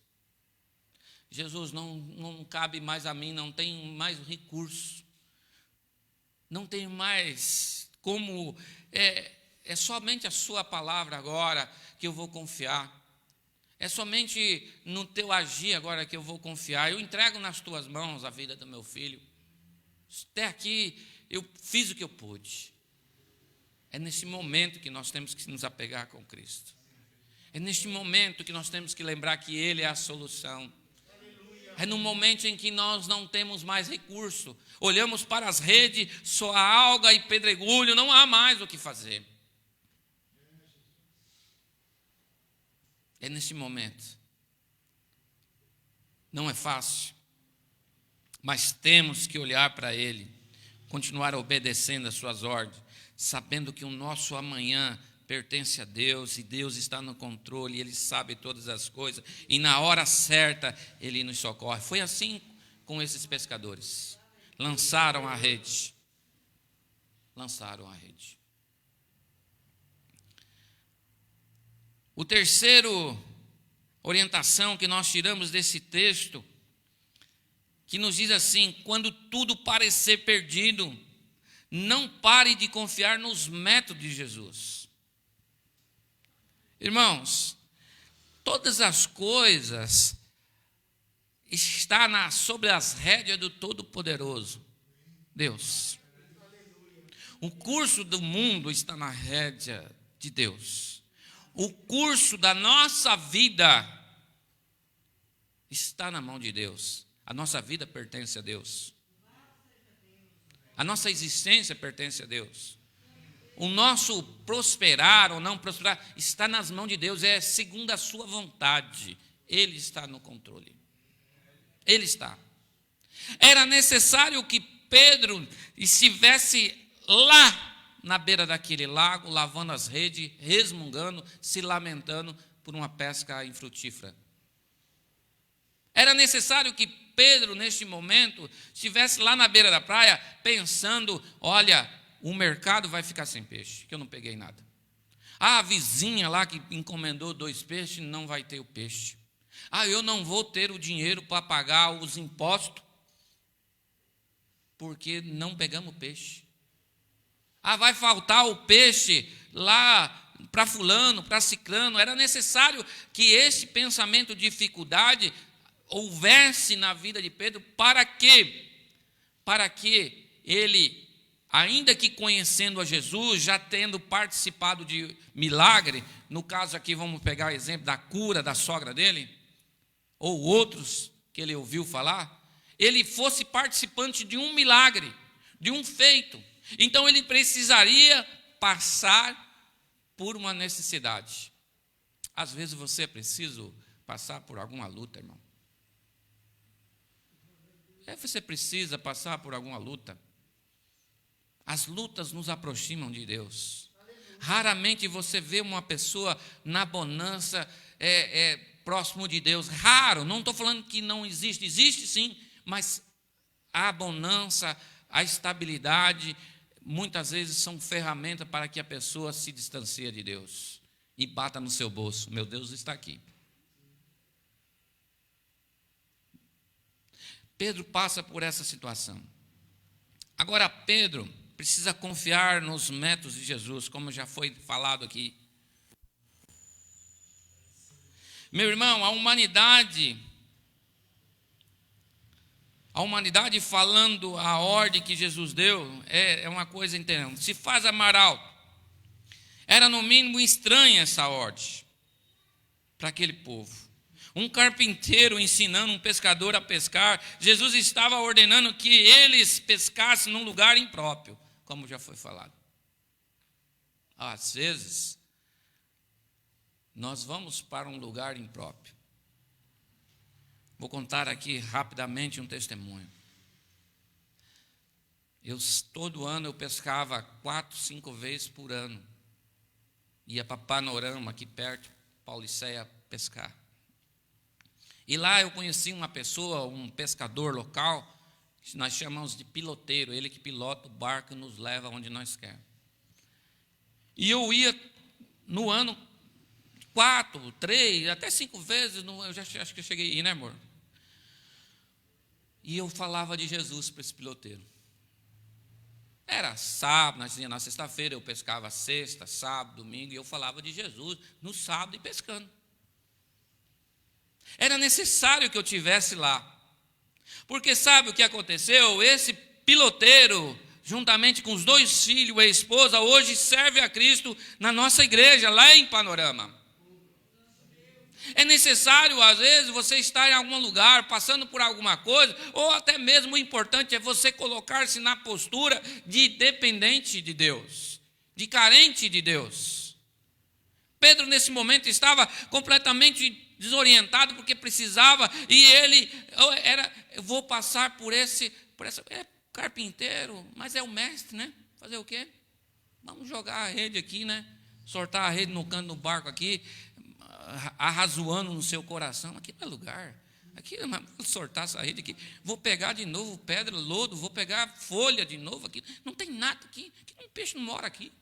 S5: Jesus, não cabe mais a mim, não tenho mais recurso. Não tenho mais como... É somente a sua palavra agora que eu vou confiar. É somente no teu agir agora que eu vou confiar. Eu entrego nas tuas mãos a vida do meu filho. Até aqui eu fiz o que eu pude. É nesse momento que nós temos que nos apegar com Cristo. É neste momento que nós temos que lembrar que Ele é a solução. É no momento em que nós não temos mais recurso. Olhamos para as redes, só há alga e pedregulho, não há mais o que fazer. É nesse momento. Não é fácil, mas temos que olhar para Ele, continuar obedecendo as suas ordens, sabendo que o nosso amanhã pertence a Deus e Deus está no controle, Ele sabe todas as coisas e na hora certa Ele nos socorre. Foi assim com esses pescadores. Lançaram a rede. O terceiro orientação que nós tiramos desse texto, que nos diz assim: quando tudo parecer perdido, não pare de confiar nos métodos de Jesus. Irmãos, todas as coisas estão sobre as rédeas do Todo-Poderoso, Deus. O curso do mundo está na rédea de Deus. O curso da nossa vida está na mão de Deus. A nossa vida pertence a Deus. A nossa existência pertence a Deus. O nosso prosperar ou não prosperar está nas mãos de Deus, é segundo a sua vontade. Ele está no controle. Ele está. Era necessário que Pedro estivesse lá na beira daquele lago, lavando as redes, resmungando, se lamentando por uma pesca infrutífera. Era necessário que Pedro, neste momento, estivesse lá na beira da praia, pensando: olha, o mercado vai ficar sem peixe, que eu não peguei nada. A vizinha lá que encomendou 2 peixes, não vai ter o peixe. Eu não vou ter o dinheiro para pagar os impostos, porque não pegamos peixe. Vai faltar o peixe lá para fulano, para ciclano. Era necessário que esse pensamento de dificuldade houvesse na vida de Pedro, para que ele, ainda que conhecendo a Jesus, já tendo participado de milagre, no caso aqui vamos pegar o exemplo da cura da sogra dele, ou outros que ele ouviu falar, ele fosse participante de um milagre, de um feito. Então ele precisaria passar por uma necessidade. Às vezes você é preciso passar por alguma luta, irmão. você precisa passar por alguma luta. As lutas nos aproximam de Deus. Raramente você vê uma pessoa na bonança próximo de Deus. Raro, não estou falando que não existe. Existe sim, mas a bonança, a estabilidade, muitas vezes são ferramentas para que a pessoa se distancie de Deus e bata no seu bolso. Meu Deus está aqui. Pedro passa por essa situação. Agora, Pedro precisa confiar nos métodos de Jesus, como já foi falado aqui. Meu irmão, a humanidade falando a ordem que Jesus deu, é uma coisa interessante. Se faz amaral. Era no mínimo estranha essa ordem para aquele povo. Um carpinteiro ensinando um pescador a pescar, Jesus estava ordenando que eles pescassem num lugar impróprio, como já foi falado. Às vezes, nós vamos para um lugar impróprio. Vou contar aqui rapidamente um testemunho. Todo ano eu pescava 4, 5 vezes por ano. Ia para Panorama, aqui perto, Pauliceia, pescar. E lá eu conheci uma pessoa, um pescador local, que nós chamamos de piloteiro, ele que pilota o barco e nos leva onde nós queremos. E eu ia no ano 4, 3, até 5 vezes, eu já acho que eu cheguei aí, né, amor? E eu falava de Jesus para esse piloteiro. Era sábado, nós íamos na sexta-feira, eu pescava sexta, sábado, domingo, e eu falava de Jesus no sábado e pescando. Era necessário que eu tivesse lá. Porque sabe o que aconteceu? Esse piloteiro, juntamente com os 2 filhos e a esposa, hoje serve a Cristo na nossa igreja, lá em Panorama. É necessário, às vezes, você estar em algum lugar, passando por alguma coisa, ou até mesmo o importante é você colocar-se na postura de dependente de Deus, de carente de Deus. Pedro, nesse momento, estava completamente desorientado, porque precisava, e eu vou passar por essa, carpinteiro, mas é o mestre, né? Fazer o quê? Vamos jogar a rede aqui, né? Soltar a rede no canto do barco aqui, arrazoando no seu coração. Aqui não é lugar. Aqui, vou soltar essa rede aqui. Vou pegar de novo pedra, lodo, vou pegar folha de novo aqui. Não tem nada aqui. Um peixe não mora aqui.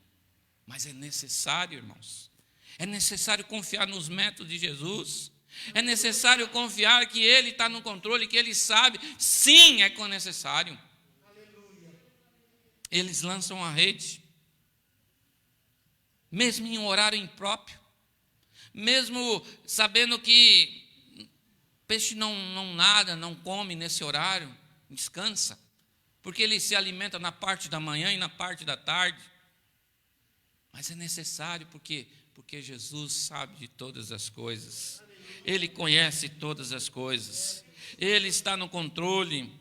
S5: Mas é necessário, irmãos. É necessário confiar nos métodos de Jesus. É necessário confiar que Ele está no controle, que Ele sabe. Sim, é necessário. Eles lançam a rede, mesmo em um horário impróprio, mesmo sabendo que peixe não nada, não come nesse horário, descansa, porque ele se alimenta na parte da manhã e na parte da tarde. Mas é necessário porque Jesus sabe de todas as coisas. Ele conhece todas as coisas. Ele está no controle.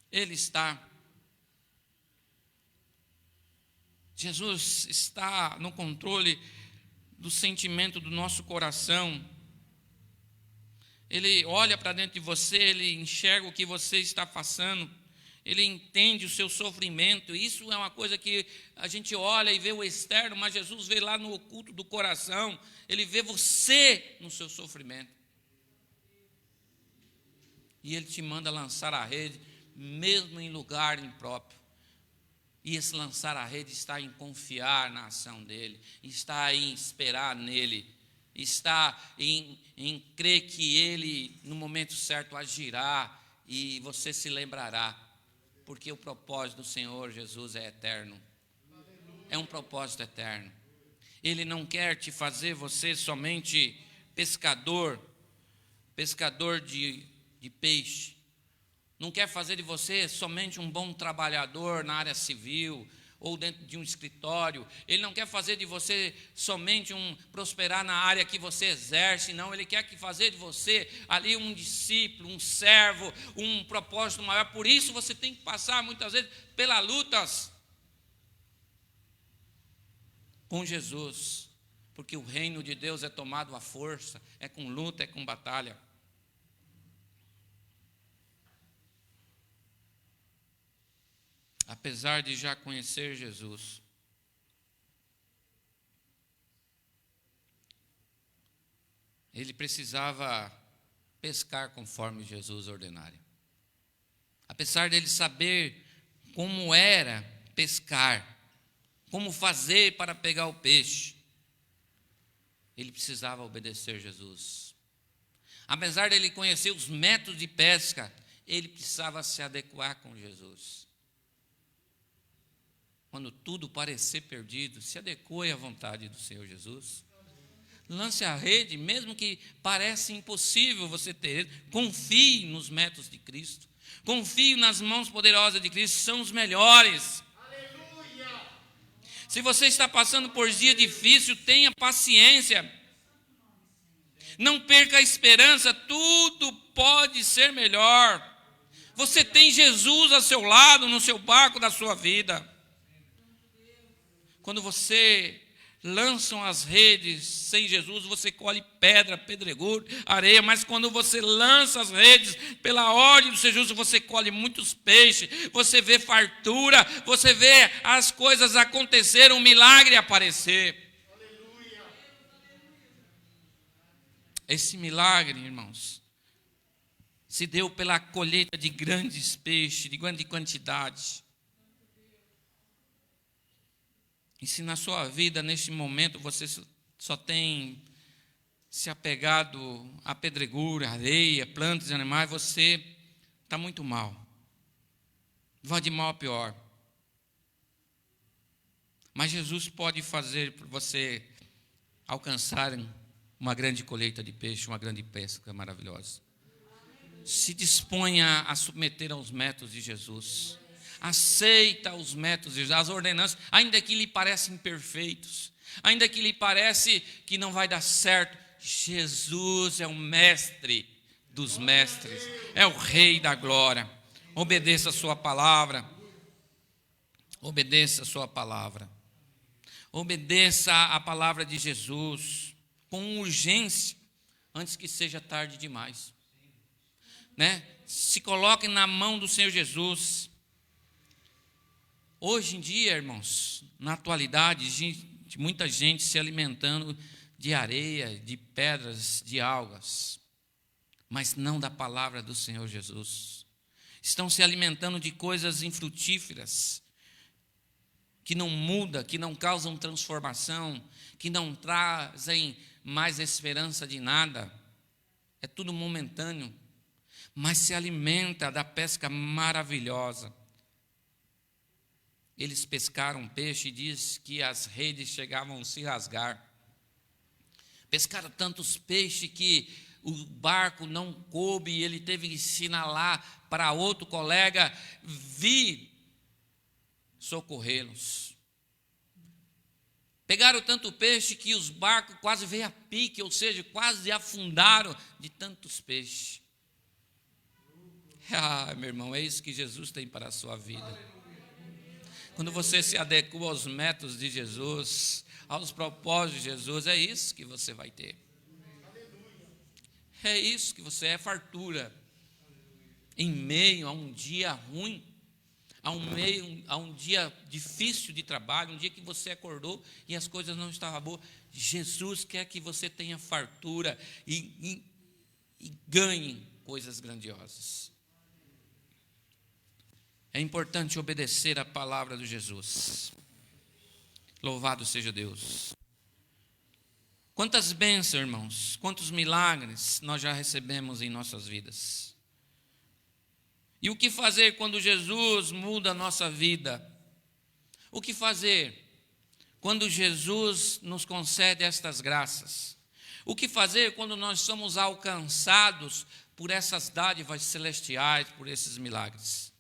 S5: Ele está. Jesus está no controle do sentimento do nosso coração. Ele olha para dentro de você, ele enxerga o que você está passando, ele entende o seu sofrimento. Isso é uma coisa que a gente olha e vê o externo, mas Jesus vê lá no oculto do coração, ele vê você no seu sofrimento. E ele te manda lançar a rede, mesmo em lugar impróprio. E esse lançar a rede está em confiar na ação dele, está em esperar nele, está em crer que ele, no momento certo, agirá e você se lembrará, porque o propósito do Senhor Jesus é eterno. É um propósito eterno. Ele não quer te fazer você somente pescador de peixe. Não quer fazer de você somente um bom trabalhador na área civil ou dentro de um escritório. Ele não quer fazer de você somente prosperar na área que você exerce. Não, ele quer fazer de você ali um discípulo, um servo, um propósito maior. Por isso você tem que passar muitas vezes pelas lutas com Jesus. Porque o reino de Deus é tomado à força, é com luta, é com batalha. apesar de já conhecer Jesus, ele precisava pescar conforme Jesus ordenara. Apesar dele saber como era pescar, como fazer para pegar o peixe, ele precisava obedecer Jesus. Apesar dele conhecer os métodos de pesca, ele precisava se adequar com Jesus. Quando tudo parecer perdido, se adeque à vontade do Senhor Jesus. Lance a rede, mesmo que pareça impossível você ter. Confie nos métodos de Cristo. Confie nas mãos poderosas de Cristo, são os melhores.
S4: Aleluia.
S5: Se você está passando por dia difícil, tenha paciência. Não perca a esperança, tudo pode ser melhor. Você tem Jesus a seu lado, no seu barco da sua vida. Quando você lançam as redes sem Jesus, você colhe pedra, pedregulho, areia, mas quando você lança as redes pela ordem do Senhor Jesus, você colhe muitos peixes, você vê fartura, você vê as coisas acontecer, um milagre aparecer.
S4: Aleluia.
S5: Esse milagre, irmãos, se deu pela colheita de grandes peixes, de grande quantidade. E se na sua vida, neste momento, você só tem se apegado a pedregulho, areia, plantas e animais, você está muito mal. Vai de mal a pior. Mas Jesus pode fazer para você alcançar uma grande colheita de peixe, uma grande pesca maravilhosa. Se disponha a submeter aos métodos de Jesus. Aceita os métodos, as ordenanças, ainda que lhe parecem imperfeitos, ainda que lhe parece que não vai dar certo. Jesus é o mestre dos mestres, é o rei da glória. Obedeça a sua palavra. Obedeça a sua palavra. Obedeça a palavra de Jesus com urgência, antes que seja tarde demais. Né? Se coloque na mão do Senhor Jesus. Hoje em dia, irmãos, na atualidade, muita gente se alimentando de areia, de pedras, de algas, mas não da palavra do Senhor Jesus. Estão se alimentando de coisas infrutíferas, que não mudam, que não causam transformação, que não trazem mais esperança de nada. É tudo momentâneo, mas se alimenta da pesca maravilhosa. Eles pescaram peixe e diz que as redes chegavam a se rasgar. Pescaram tantos peixes que o barco não coube e ele teve que sinalar para outro colega vir socorrê-los. Pegaram tanto peixe que os barcos quase veio a pique, ou seja, quase afundaram de tantos peixes. Ah, meu irmão, é isso que Jesus tem para a sua vida. Quando você se adequa aos métodos de Jesus, aos propósitos de Jesus, é isso que você vai ter. É isso que você é, fartura. Em meio a um dia ruim, a um dia difícil de trabalho, um dia que você acordou e as coisas não estavam boas, Jesus quer que você tenha fartura e ganhe coisas grandiosas. É importante obedecer a palavra de Jesus. Louvado seja Deus. Quantas bênçãos, irmãos, quantos milagres nós já recebemos em nossas vidas. E o que fazer quando Jesus muda a nossa vida? O que fazer quando Jesus nos concede estas graças? O que fazer quando nós somos alcançados por essas dádivas celestiais, por esses milagres?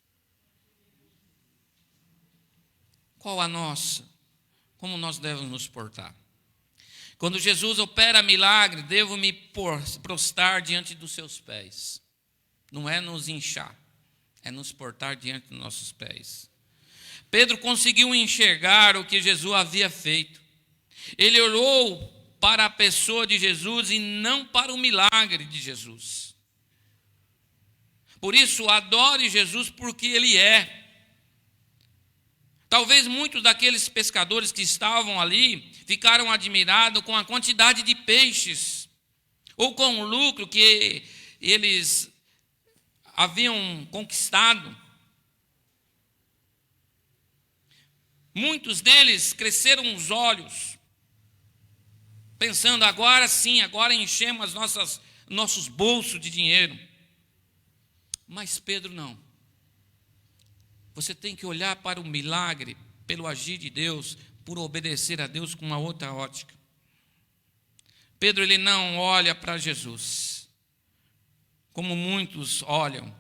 S5: Qual a nossa? Como nós devemos nos portar? Quando Jesus opera milagre, devo me prostrar diante dos seus pés. Não é nos inchar, é nos portar diante dos nossos pés. Pedro conseguiu enxergar o que Jesus havia feito. Ele olhou para a pessoa de Jesus e não para o milagre de Jesus. Por isso, adore Jesus porque Ele é. Talvez muitos daqueles pescadores que estavam ali ficaram admirados com a quantidade de peixes, ou com o lucro que eles haviam conquistado. Muitos deles cresceram os olhos, pensando, agora sim, agora enchemos nossos bolsos de dinheiro. Mas Pedro não. Você tem que olhar para o milagre, pelo agir de Deus, por obedecer a Deus com uma outra ótica. Pedro, ele não olha para Jesus, como muitos olham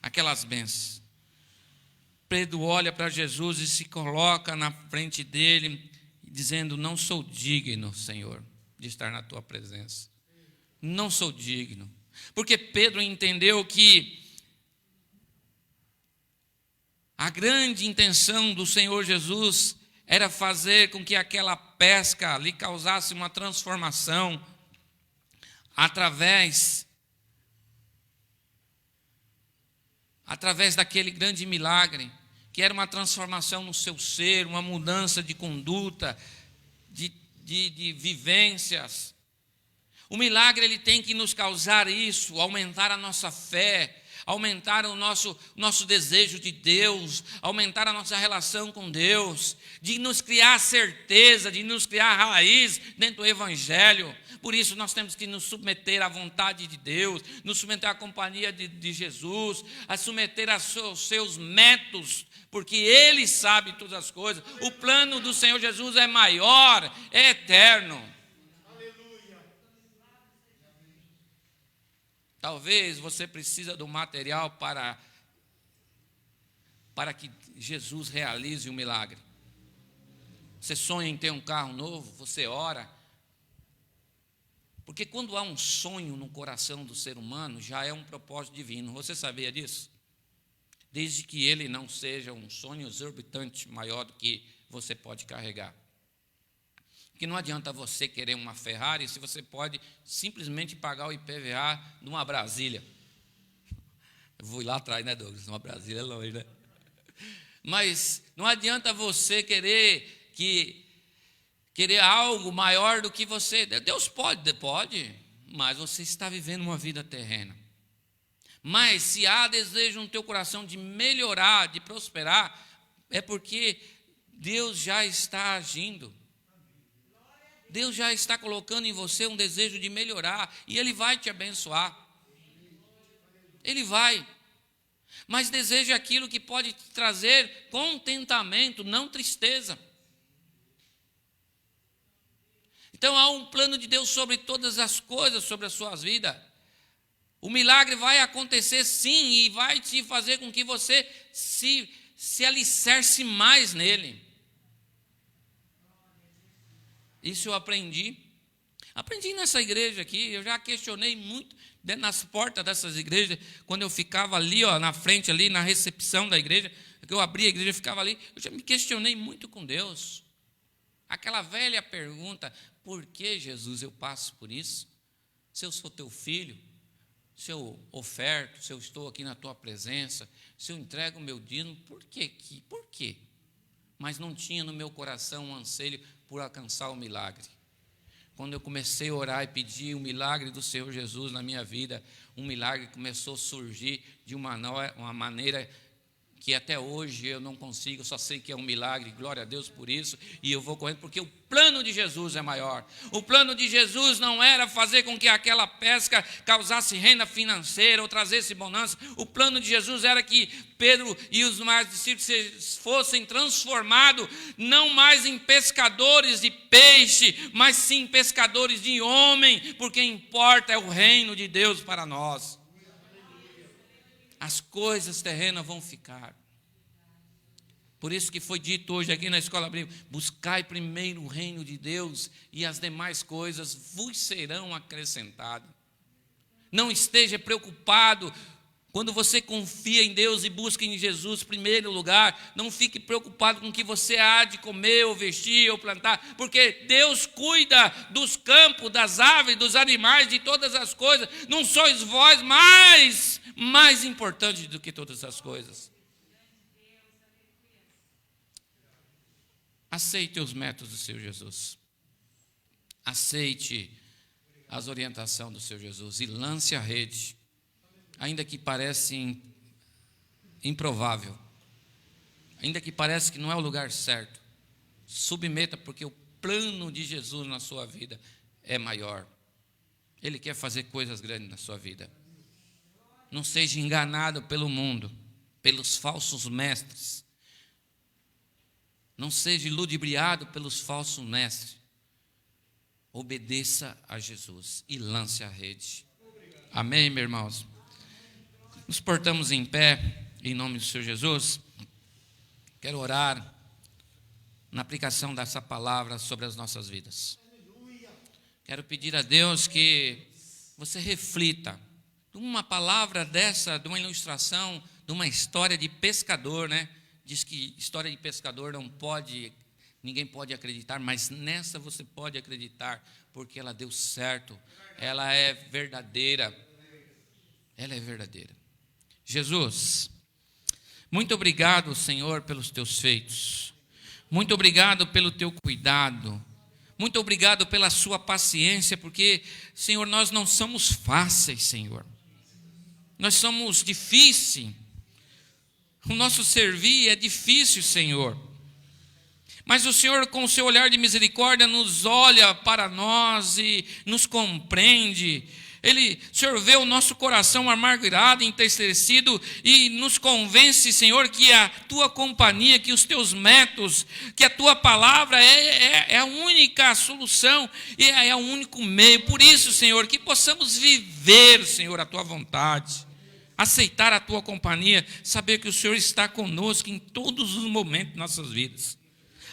S5: aquelas bênçãos. Pedro olha para Jesus e se coloca na frente dele, dizendo, não sou digno, Senhor, de estar na tua presença. Não sou digno. Porque Pedro entendeu que a grande intenção do Senhor Jesus era fazer com que aquela pesca lhe causasse uma transformação através daquele grande milagre, que era uma transformação no seu ser, uma mudança de conduta, de vivências. O milagre ele tem que nos causar isso, aumentar a nossa fé, aumentar o nosso desejo de Deus, aumentar a nossa relação com Deus, de nos criar certeza, de nos criar raiz dentro do Evangelho. Por isso nós temos que nos submeter à vontade de Deus, nos submeter à companhia de Jesus, a submeter aos seus métodos, porque Ele sabe todas as coisas. O plano do Senhor Jesus é maior, é eterno. Talvez você precisa do material para que Jesus realize o milagre. Você sonha em ter um carro novo, você ora. Porque quando há um sonho no coração do ser humano, já é um propósito divino. Você sabia disso? Desde que ele não seja um sonho exorbitante maior do que você pode carregar. Porque não adianta você querer uma Ferrari se você pode simplesmente pagar o IPVA de uma Brasília. Eu vou lá atrás, né, Douglas? Uma Brasília é longe, né? Mas não adianta você querer algo maior do que você. Deus pode, mas você está vivendo uma vida terrena. Mas se há desejo no teu coração de melhorar, de prosperar, é porque Deus já está agindo. Deus já está colocando em você um desejo de melhorar e Ele vai te abençoar. Ele vai. Mas deseje aquilo que pode te trazer contentamento, não tristeza. Então há um plano de Deus sobre todas as coisas, sobre a sua vida. O milagre vai acontecer sim e vai te fazer com que você se alicerce mais nele. Isso eu aprendi. Aprendi nessa igreja aqui. Eu já questionei muito nas portas dessas igrejas. Quando eu ficava ali, na frente, ali na recepção da igreja, que eu abria a igreja, eu ficava ali. Eu já me questionei muito com Deus. Aquela velha pergunta: por que, Jesus, eu passo por isso? Se eu sou teu filho, se eu oferto, se eu estou aqui na tua presença, se eu entrego o meu dízimo, por quê? Por quê? Mas não tinha no meu coração um anseio por alcançar o milagre. Quando eu comecei a orar e pedir o milagre do Senhor Jesus na minha vida, um milagre começou a surgir de uma maneira que até hoje eu não consigo, só sei que é um milagre, glória a Deus por isso, e eu vou correndo, porque o plano de Jesus é maior. O plano de Jesus não era fazer com que aquela pesca causasse renda financeira ou trazesse bonança. O plano de Jesus era que Pedro e os demais discípulos fossem transformados, não mais em pescadores de peixe, mas sim pescadores de homem, porque importa é o reino de Deus para nós. As coisas terrenas vão ficar. Por isso que foi dito hoje aqui na escola bíblica: buscai primeiro o reino de Deus e as demais coisas vos serão acrescentadas. Não esteja preocupado. Quando você confia em Deus e busca em Jesus em primeiro lugar, não fique preocupado com o que você há de comer, ou vestir, ou plantar, porque Deus cuida dos campos, das aves, dos animais, de todas as coisas. Não sois vós mais importantes do que todas as coisas. Aceite os métodos do Senhor Jesus. Aceite as orientações do Senhor Jesus e lance a rede, ainda que pareça improvável, ainda que pareça que não é o lugar certo. Submeta, porque o plano de Jesus na sua vida é maior. Ele quer fazer coisas grandes na sua vida. Não seja enganado pelo mundo, pelos falsos mestres. Não seja ludibriado pelos falsos mestres. Obedeça a Jesus e lance a rede. Amém, meus irmãos? Nos portamos em pé, em nome do Senhor Jesus. Quero orar na aplicação dessa palavra sobre as nossas vidas. Quero pedir a Deus que você reflita uma palavra dessa, de uma ilustração, de uma história de pescador, né? Diz que história de pescador ninguém pode acreditar, mas nessa você pode acreditar, porque ela deu certo, ela é verdadeira. Ela é verdadeira. Jesus, muito obrigado, Senhor, pelos teus feitos. Muito obrigado pelo teu cuidado. Muito obrigado pela sua paciência, porque, Senhor, nós não somos fáceis, Senhor. Nós somos difíceis. O nosso servir é difícil, Senhor. Mas o Senhor, com o seu olhar de misericórdia, nos olha para nós e nos compreende. O Senhor vê o nosso coração amargurado, entristecido e nos convence, Senhor, que a tua companhia, que os teus métodos, que a tua palavra é a única solução e é o único meio. Por isso, Senhor, que possamos viver, Senhor, a tua vontade, aceitar a tua companhia, saber que o Senhor está conosco em todos os momentos de nossas vidas.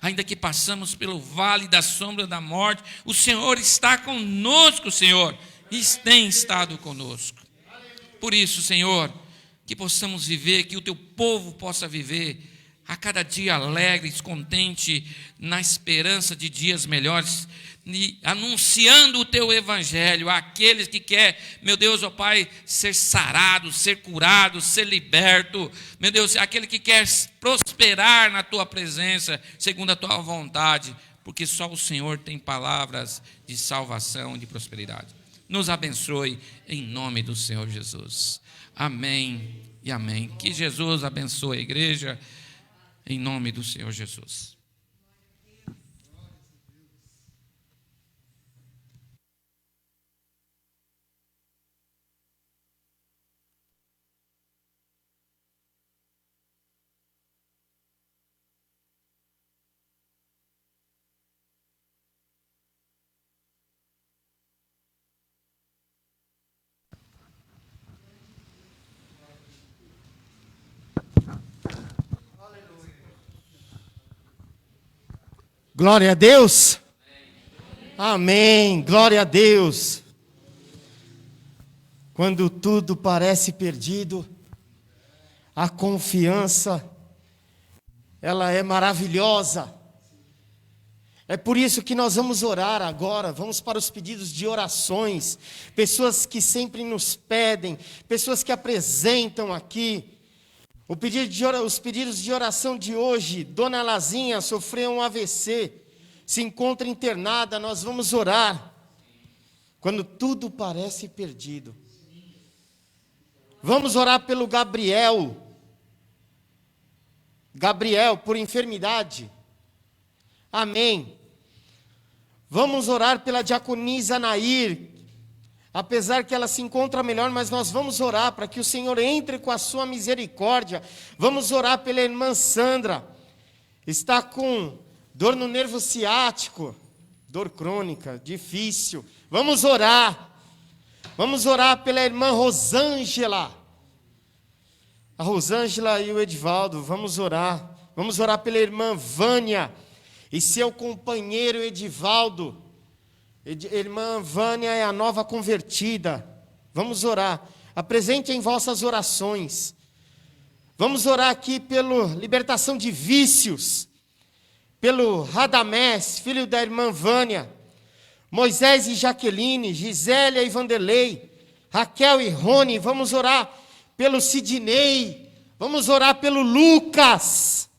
S5: Ainda que passamos pelo vale da sombra da morte, o Senhor está conosco, Senhor, e tem estado conosco. Por isso, Senhor, que possamos viver, que o teu povo possa viver a cada dia alegre, contente, na esperança de dias melhores, e anunciando o teu evangelho àqueles que querem, meu Deus, ó Pai, ser sarado, ser curado, ser liberto, meu Deus, aquele que quer prosperar na tua presença, segundo a tua vontade, porque só o Senhor tem palavras de salvação e de prosperidade. Nos abençoe em nome do Senhor Jesus. Amém e amém. Que Jesus abençoe a igreja em nome do Senhor Jesus.
S3: Glória a Deus. Amém. Glória a Deus. Quando tudo parece perdido, a confiança, ela é maravilhosa. É por isso que nós vamos orar agora, vamos para os pedidos de orações, pessoas que sempre nos pedem, pessoas que apresentam aqui. Os pedidos de oração de hoje, Dona Lazinha sofreu um AVC, se encontra internada, nós vamos orar. Quando tudo parece perdido. Vamos orar pelo Gabriel, por enfermidade. Amém. Vamos orar pela diaconisa Nair, apesar que ela se encontra melhor, mas nós vamos orar para que o Senhor entre com a sua misericórdia. Vamos orar pela irmã Sandra, está com dor no nervo ciático, dor crônica, difícil. Vamos orar pela irmã Rosângela, a Rosângela e o Edivaldo, vamos orar pela irmã Vânia e seu companheiro Edivaldo. Irmã Vânia é a nova convertida. Vamos orar. Apresente em vossas orações. Vamos orar aqui pela libertação de vícios. Pelo Radamés, filho da irmã Vânia. Moisés e Jaqueline, Gisélia e Vanderlei. Raquel e Rony. Vamos orar pelo Sidney. Vamos orar pelo Lucas.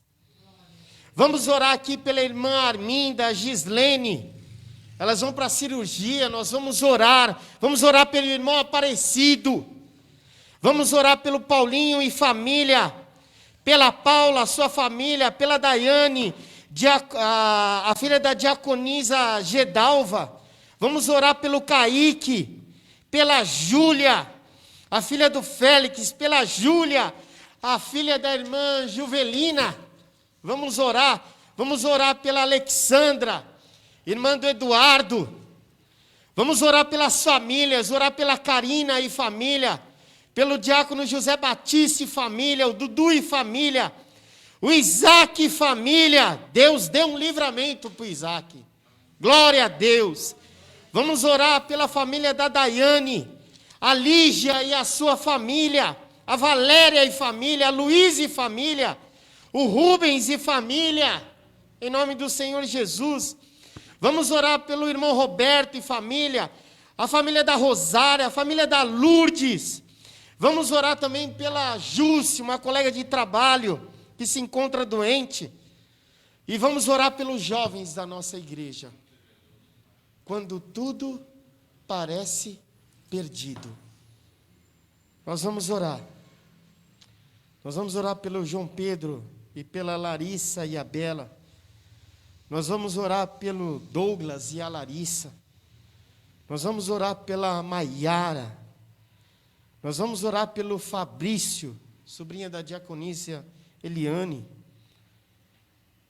S3: Vamos orar aqui pela irmã Arminda, a Gislene. Elas vão para a cirurgia, nós vamos orar. Vamos orar pelo irmão Aparecido. Vamos orar pelo Paulinho e família. Pela Paula, sua família. Pela Daiane, a filha da diaconisa Gedalva. Vamos orar pelo Kaique. Pela Júlia, a filha do Félix. Pela Júlia, a filha da irmã Juvelina. Vamos orar pela Alexandra, irmã do Eduardo. Vamos orar pelas famílias, orar pela Karina e família, pelo diácono José Batista e família, o Dudu e família, o Isaac e família. Deus deu um livramento para o Isaac. Glória a Deus. Vamos orar pela família da Daiane, a Lígia e a sua família, a Valéria e família, a Luísa e família, o Rubens e família, em nome do Senhor Jesus. Vamos orar pelo irmão Roberto e família, a família da Rosária, a família da Lourdes. Vamos orar também pela Júcia, uma colega de trabalho que se encontra doente. E vamos orar pelos jovens da nossa igreja. Quando tudo parece perdido, nós vamos orar. Nós vamos orar pelo João Pedro e pela Larissa e a Bela. Nós vamos orar pelo Douglas e a Larissa. Nós vamos orar pela Maiara. Nós vamos orar pelo Fabrício, sobrinha da diaconisa Eliane.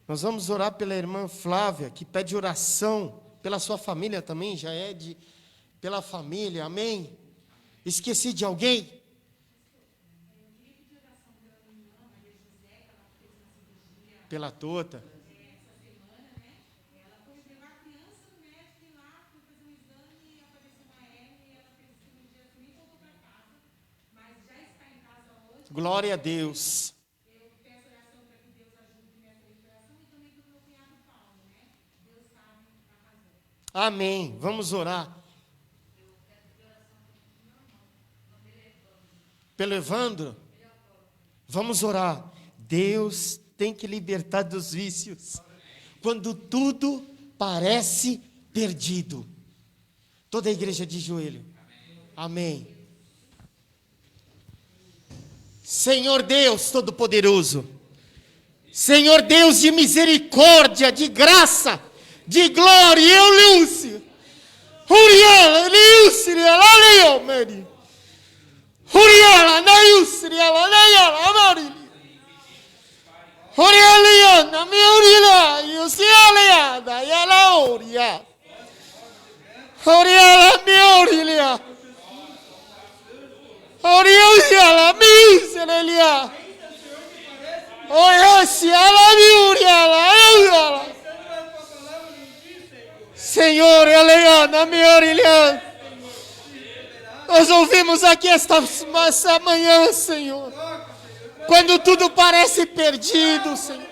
S3: Nós vamos orar pela irmã Flávia, que pede oração pela sua família também, pela família, amém? Esqueci de alguém? Pela Tota. Glória a Deus. Amém. Vamos orar. Pelo Evandro? Vamos orar. Deus tem que libertar dos vícios. Quando tudo parece perdido. Toda a igreja de joelho. Amém. Senhor Deus Todo-Poderoso. Senhor Deus de misericórdia, de graça, de glória, eu Lúcio. Uriela, Lúcio, ela Mary. Uriela, Lúcio, ela Mary. Uriela, Uriela, Yusiela, ela Uriela. Uriela, Uriela. Uriela, miserelia. Senhor, Eliana, Uriela. Nós ouvimos aqui esta manhã, Senhor. Quando tudo parece perdido, Senhor.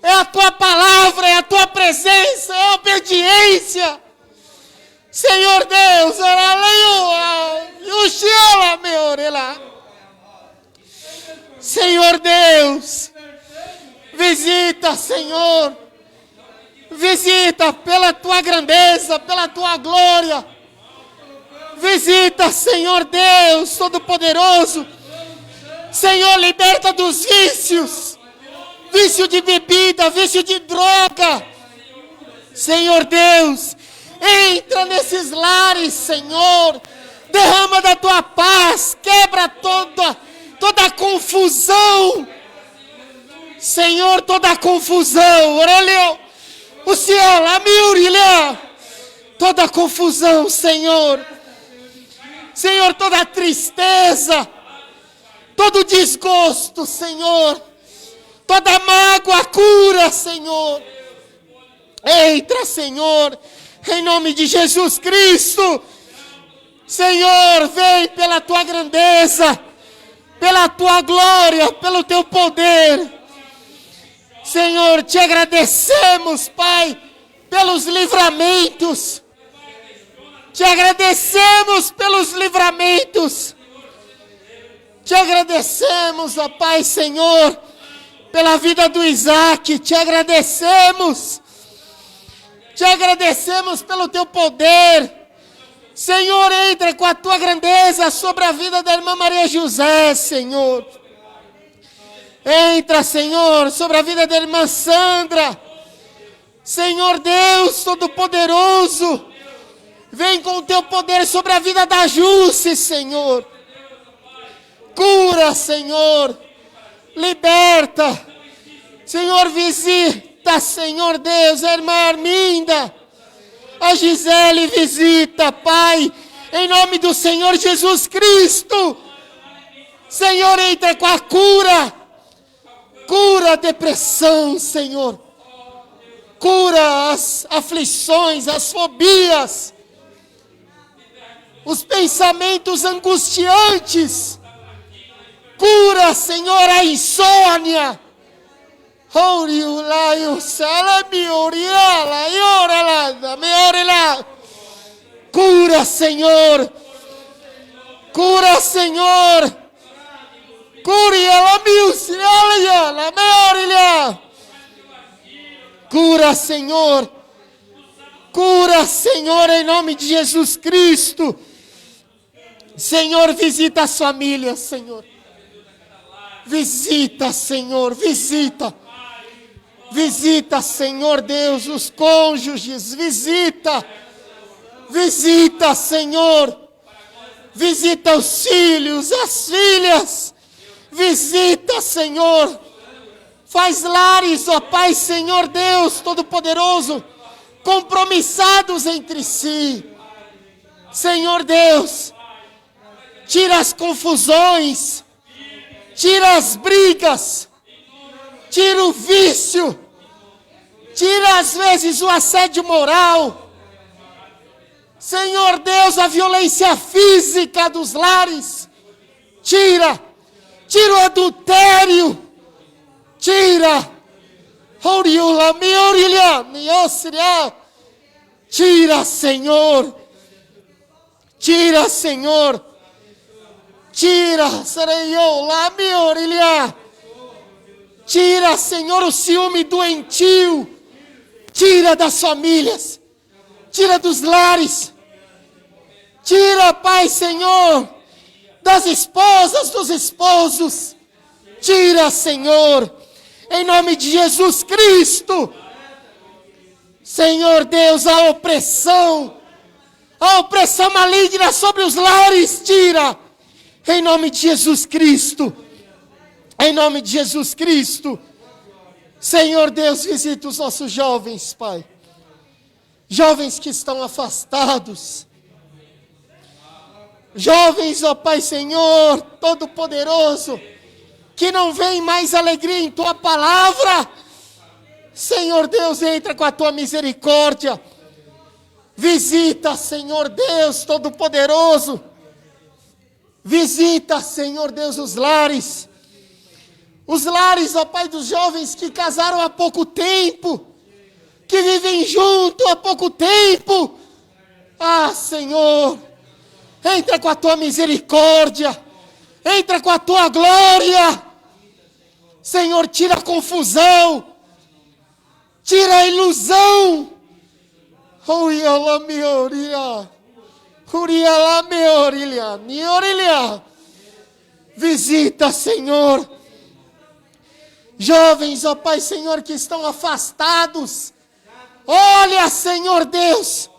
S3: É a tua palavra, é a tua presença, é a obediência. Senhor Deus, Senhor Deus, visita, Senhor, visita pela tua grandeza, pela tua glória, visita, Senhor Deus Todo-Poderoso, Senhor, liberta dos vícios, vício de bebida, vício de droga, Senhor Deus, entra nesses lares, Senhor. Derrama da tua paz. Quebra toda a confusão. Senhor, toda a confusão. Orelhou. O Senhor, a miurilha. Toda a confusão, Senhor. Senhor, toda a tristeza. Todo desgosto, Senhor. Toda mágoa, cura, Senhor. Entra, Senhor. Em nome de Jesus Cristo, Senhor, vem pela tua grandeza, pela tua glória, pelo teu poder. Senhor, te agradecemos, Pai, pelos livramentos. Te agradecemos pelos livramentos. Te agradecemos, ó Pai, Senhor, pela vida do Isaac, te agradecemos. Te agradecemos pelo teu poder. Senhor, entra com a tua grandeza sobre a vida da irmã Maria José, Senhor. Entra, Senhor, sobre a vida da irmã Sandra. Senhor Deus Todo-Poderoso, vem com o teu poder sobre a vida da Jússi, Senhor. Cura, Senhor. Liberta. Senhor, visita, Senhor Deus, a irmã Arminda. A Gisele visita, Pai, em nome do Senhor Jesus Cristo. Senhor, entra com a cura. Cura a depressão, Senhor. Cura as aflições, as fobias, os pensamentos angustiantes. Cura, Senhor, a insônia. Cura, Senhor. Cura, Senhor. Cura, Senhor. Cura, Senhor, em nome de Jesus Cristo. Senhor, visita as famílias, Senhor. Visita, Senhor, visita. Visita, Senhor Deus, os cônjuges. Visita. Visita, Senhor. Visita os filhos, as filhas. Visita, Senhor. Faz lares, ó Pai, Senhor Deus Todo-Poderoso, compromissados entre si. Senhor Deus, tira as confusões, tira as brigas, tira o vício, tira às vezes o assédio moral. Senhor Deus, a violência física dos lares, tira o adultério, tira, tira, Senhor, tira, Senhor, tira, tira, Senhor, o ciúme doentio, tira das famílias, tira dos lares, tira, Pai, Senhor, das esposas, dos esposos, tira, Senhor, em nome de Jesus Cristo. Senhor Deus, a opressão maligna sobre os lares, tira, em nome de Jesus Cristo, em nome de Jesus Cristo. Senhor Deus, visita os nossos jovens, Pai, jovens que estão afastados, jovens, ó Pai, Senhor Todo-Poderoso, que não vem mais alegria em Tua palavra. Senhor Deus, entra com a Tua misericórdia. Visita, Senhor Deus Todo-Poderoso. Visita, Senhor Deus, os lares. Os lares, ó Pai, dos jovens que casaram há pouco tempo, que vivem junto há pouco tempo. Ah, Senhor, entra com a Tua misericórdia. Entra com a Tua glória. Senhor, tira a confusão, tira a ilusão. Visita, Senhor, jovens, ó Pai, Senhor, que estão afastados. Olha, Senhor Deus,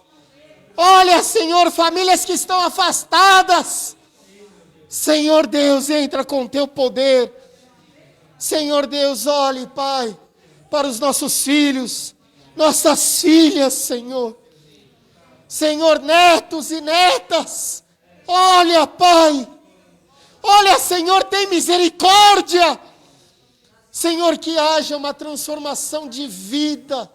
S3: olha, Senhor, famílias que estão afastadas. Senhor Deus, entra com Teu poder. Senhor Deus, olhe, Pai, para os nossos filhos, nossas filhas, Senhor. Senhor, netos e netas, olha, Pai. Olha, Senhor, tem misericórdia. Senhor, que haja uma transformação de vida.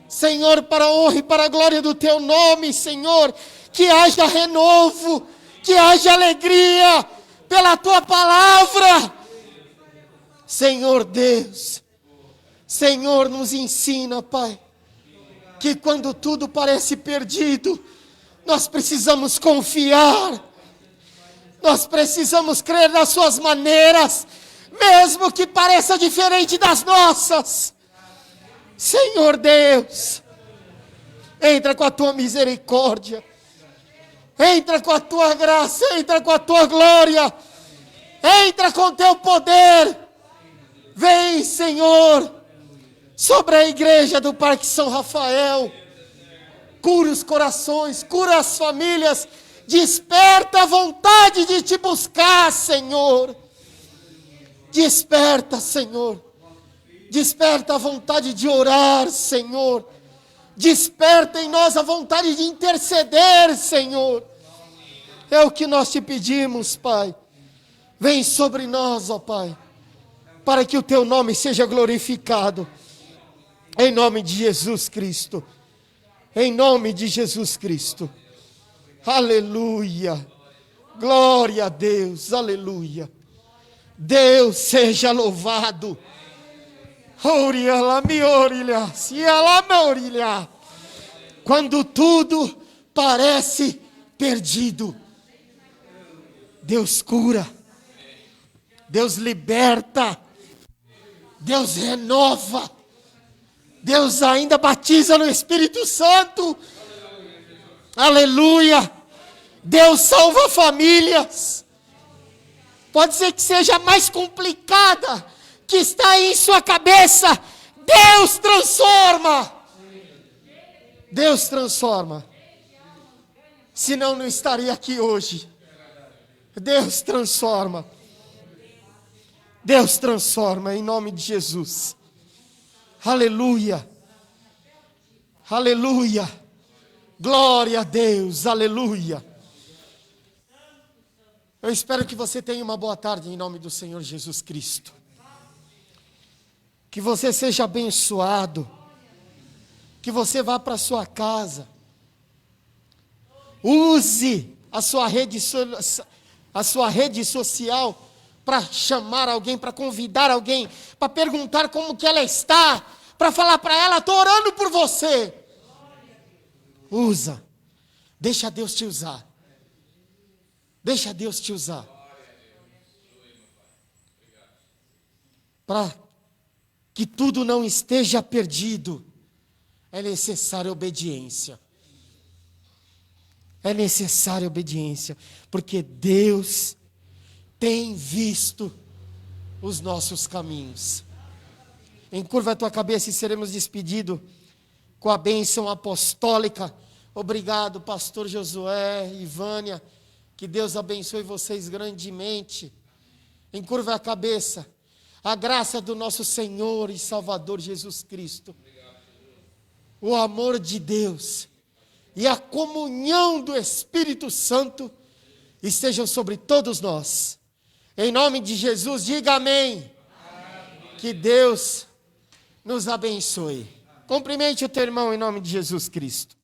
S3: Senhor, para a honra e para a glória do Teu nome, Senhor. Que haja renovo, que haja alegria pela Tua palavra. Senhor Deus, Senhor, nos ensina, Pai, que quando tudo parece perdido, nós precisamos confiar, nós precisamos crer nas Suas maneiras, mesmo que pareça diferente das nossas. Senhor Deus, entra com a tua misericórdia, entra com a tua graça, entra com a tua glória, entra com o teu poder. Vem, Senhor, sobre a igreja do Parque São Rafael. Cura os corações, cura as famílias. Desperta a vontade de te buscar, Senhor. Desperta, Senhor. Desperta a vontade de orar, Senhor. Desperta em nós a vontade de interceder, Senhor. É o que nós te pedimos, Pai. Vem sobre nós, ó Pai, para que o teu nome seja glorificado. Em nome de Jesus Cristo. Em nome de Jesus Cristo. Aleluia. Glória a Deus. Aleluia. Deus seja louvado. Quando tudo parece perdido, Deus cura, Deus liberta, Deus renova, Deus ainda batiza no Espírito Santo. Aleluia. Deus salva famílias. Pode ser que seja mais complicada, que está aí em sua cabeça. Deus transforma. Deus transforma. Senão não estaria aqui hoje. Deus transforma. Deus transforma em nome de Jesus. Aleluia. Aleluia. Glória a Deus. Aleluia. Eu espero que você tenha uma boa tarde em nome do Senhor Jesus Cristo. Que você seja abençoado. Que você vá para sua casa. Use a sua rede social para chamar alguém, para convidar alguém, para perguntar como que ela está, para falar para ela, estou orando por você. Usa. Deixa Deus te usar. Deixa Deus te usar. Para que tudo não esteja perdido, é necessária obediência. É necessária obediência, porque Deus tem visto os nossos caminhos. Encurva a tua cabeça e seremos despedidos com a bênção apostólica. Obrigado, pastor Josué e Vânia. Que Deus abençoe vocês grandemente. Encurva a cabeça. A graça do nosso Senhor e Salvador Jesus Cristo. O amor de Deus e a comunhão do Espírito Santo estejam sobre todos nós. Em nome de Jesus, diga amém. Que Deus nos abençoe. Cumprimente o teu irmão em nome de Jesus Cristo.